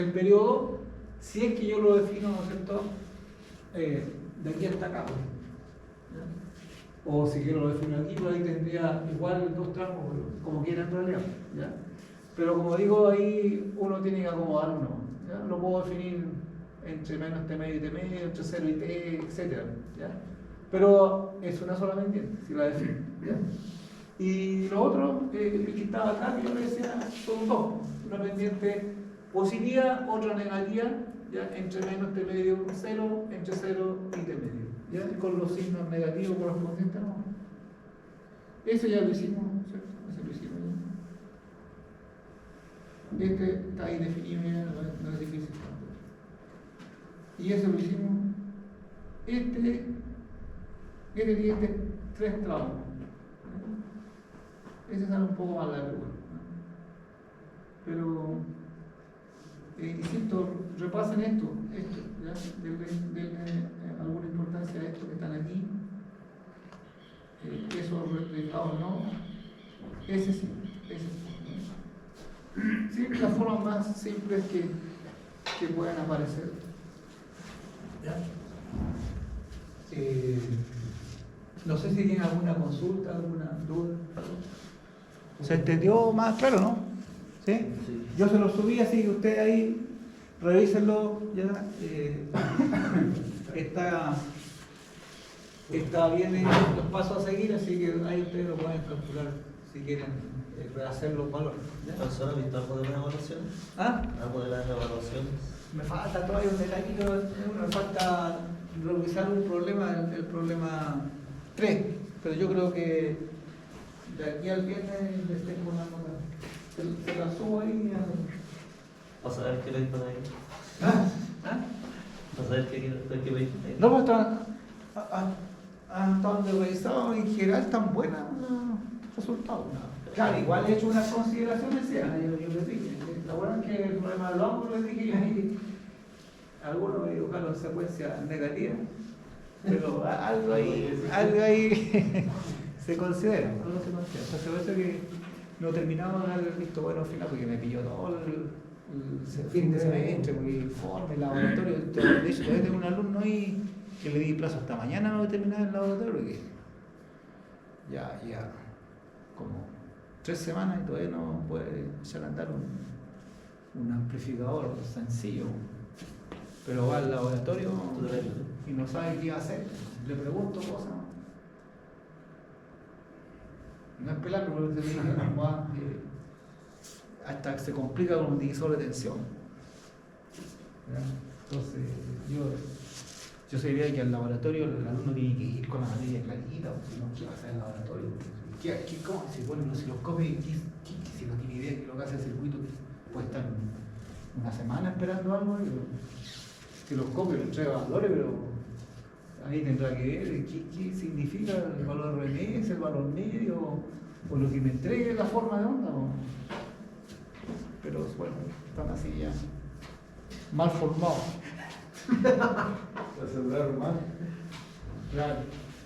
[SPEAKER 1] el periodo, si es que yo lo defino, ¿no es cierto?, de aquí hasta acá, ¿ya? O si quiero lo defino aquí, pues ahí tendría igual 2 tramos, como quiera en realidad, ¿ya? Pero como digo, ahí uno tiene que acomodar uno, ¿ya? Lo puedo definir entre menos t medio y t medio, entre 0 y t, etc. ¿Ya? Pero es una sola pendiente, si la defino, ¿ya? Y lo otro, el que estaba acá, que yo le decía, son dos. Una pendiente positiva, otra negativa, ¿ya? Entre menos t medio 0, entre 0 y t medio, ¿ya? Y con los signos negativos correspondientes, no. Eso ya lo hicimos, ¿cierto? Eso lo hicimos ya. Este está ahí definido ya, no es difícil tampoco. Y eso lo hicimos. Este tiene 3 tramos. Ese sale un poco más largo, ¿no? Pero insisto, repasen esto, ¿ya? Denle alguna importancia a esto que están aquí. Eso reflejado no. Ese sí. Sí, las formas más simples que puedan aparecer. ¿Ya? No sé si tienen alguna consulta, alguna duda. ¿Se entendió más claro, no? ¿Sí?
[SPEAKER 5] Sí.
[SPEAKER 1] Yo se lo subí, así que ustedes ahí revísenlo. Ya está bien los pasos a seguir, así que ahí ustedes lo pueden calcular si quieren rehacer los valores. ¿Ya?
[SPEAKER 5] ¿Profesor, ha visto algo de las evaluaciones?
[SPEAKER 1] ¿Ah?
[SPEAKER 5] ¿Algo de las evaluaciones?
[SPEAKER 1] Me falta todavía un detallito, me falta revisar un problema, el problema 3, pero yo creo que de aquí al viernes les tengo una nota. Se la subo ahí.
[SPEAKER 5] ¿Vas a ver qué le dicen ahí?
[SPEAKER 1] ¿Ah?
[SPEAKER 5] ¿Vas a ver qué le dicen ahí?
[SPEAKER 1] No, pues hasta donde revisado en general están buenas los resultados. Claro, igual he hecho unas consideraciones, yo les dije. La verdad es que el problema del ángulo les dije ahí, algunos me dibujaron secuencia negativa, pero algo ahí se considera, algo se considera. Entonces, por eso que no terminamos de haber visto bueno al final, porque me pilló todo el fin de semestre, porque informe, el laboratorio. De hecho, todavía tengo un alumno ahí que le di plazo hasta mañana no voy a terminar el laboratorio, porque ya como 3 semanas y todavía no puede echar a andar un amplificador sencillo. Pero va al laboratorio y no sabe qué va a hacer. Le pregunto cosas. No es pelar, pero te dije, hasta que se complica con un divisor de tensión. ¿Ya? Entonces, yo sabría que al laboratorio el alumno tiene que ir con la materia clarita, o si no, ¿qué va a hacer el laboratorio? ¿Cómo se pone los osciloscopios? Si no tiene idea de lo que hace el circuito, puede estar una semana esperando algo, que los osciloscopio le entrega valores, pero ahí tendrá que ver qué significa el valor RMS, el valor medio, o lo que me entregue la forma de onda. Pero bueno, están así ya mal formados.
[SPEAKER 6] ¿Se aseguraron más?
[SPEAKER 1] Claro.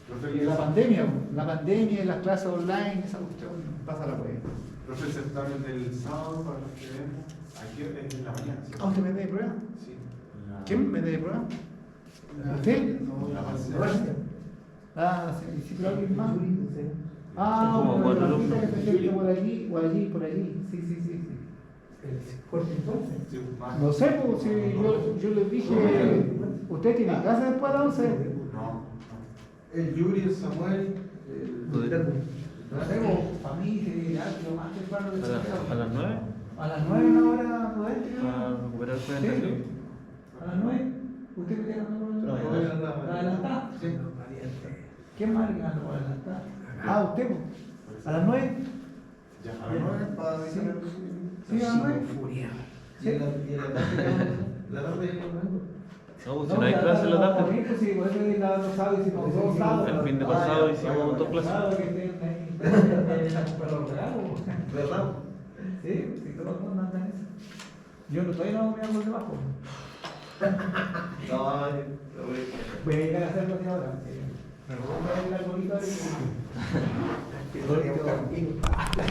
[SPEAKER 6] Profe,
[SPEAKER 1] Y la pandemia, las clases online, esa cuestión pasa la web.
[SPEAKER 6] Profe, el certamen del sábado para los que vemos, aquí es en la mañana, ¿sí?
[SPEAKER 1] Ah, ¿usted me da de prueba?
[SPEAKER 6] Sí.
[SPEAKER 1] ¿Quién me da de prueba? ¿Usted?
[SPEAKER 6] No, la base.
[SPEAKER 1] Ah, sí, pero alguien más. Ah,
[SPEAKER 2] Como
[SPEAKER 1] bueno,
[SPEAKER 2] cuatro
[SPEAKER 1] la
[SPEAKER 2] alumnos.
[SPEAKER 1] pista que se siente por allí, por allí. Sí.
[SPEAKER 3] Fuerte entonces.
[SPEAKER 6] Sí, más.
[SPEAKER 1] No sé, pues, si yo les dije, ¿usted tiene clase después de las 11?
[SPEAKER 6] No.
[SPEAKER 7] El Yuri, el Samuel,
[SPEAKER 1] No sé, familia, lo más temprano de
[SPEAKER 2] ¿A las 9?
[SPEAKER 1] ¿A las 9 una hora prudente?
[SPEAKER 2] Para recuperar el
[SPEAKER 1] ¿Sí?
[SPEAKER 2] planetario.
[SPEAKER 1] ¿A las 9? ¿Usted me queda por adelantar?
[SPEAKER 7] Sí.
[SPEAKER 1] ¿Quién más le queda por adelantar? Ah, ¿usted? Pues. ¿A las 9?
[SPEAKER 6] Ya, a las 9 para avisar el
[SPEAKER 1] Sí, a las 9.
[SPEAKER 7] Y en la tarde ya no.
[SPEAKER 2] No, pues si no hay clase en la tarde.
[SPEAKER 1] Sí, por eso los sábados hicimos 2 sábados.
[SPEAKER 2] El fin de pasado hicimos 2 clases.
[SPEAKER 1] Claro, que estén ahí a comprar los regalos.
[SPEAKER 7] ¿Verdad?
[SPEAKER 1] Sí, si todos los andan eso. Yo no estoy no me hago debajo.
[SPEAKER 7] No,
[SPEAKER 1] Voy a ir a hacerlo de ahora. Me voy a ir al bonito de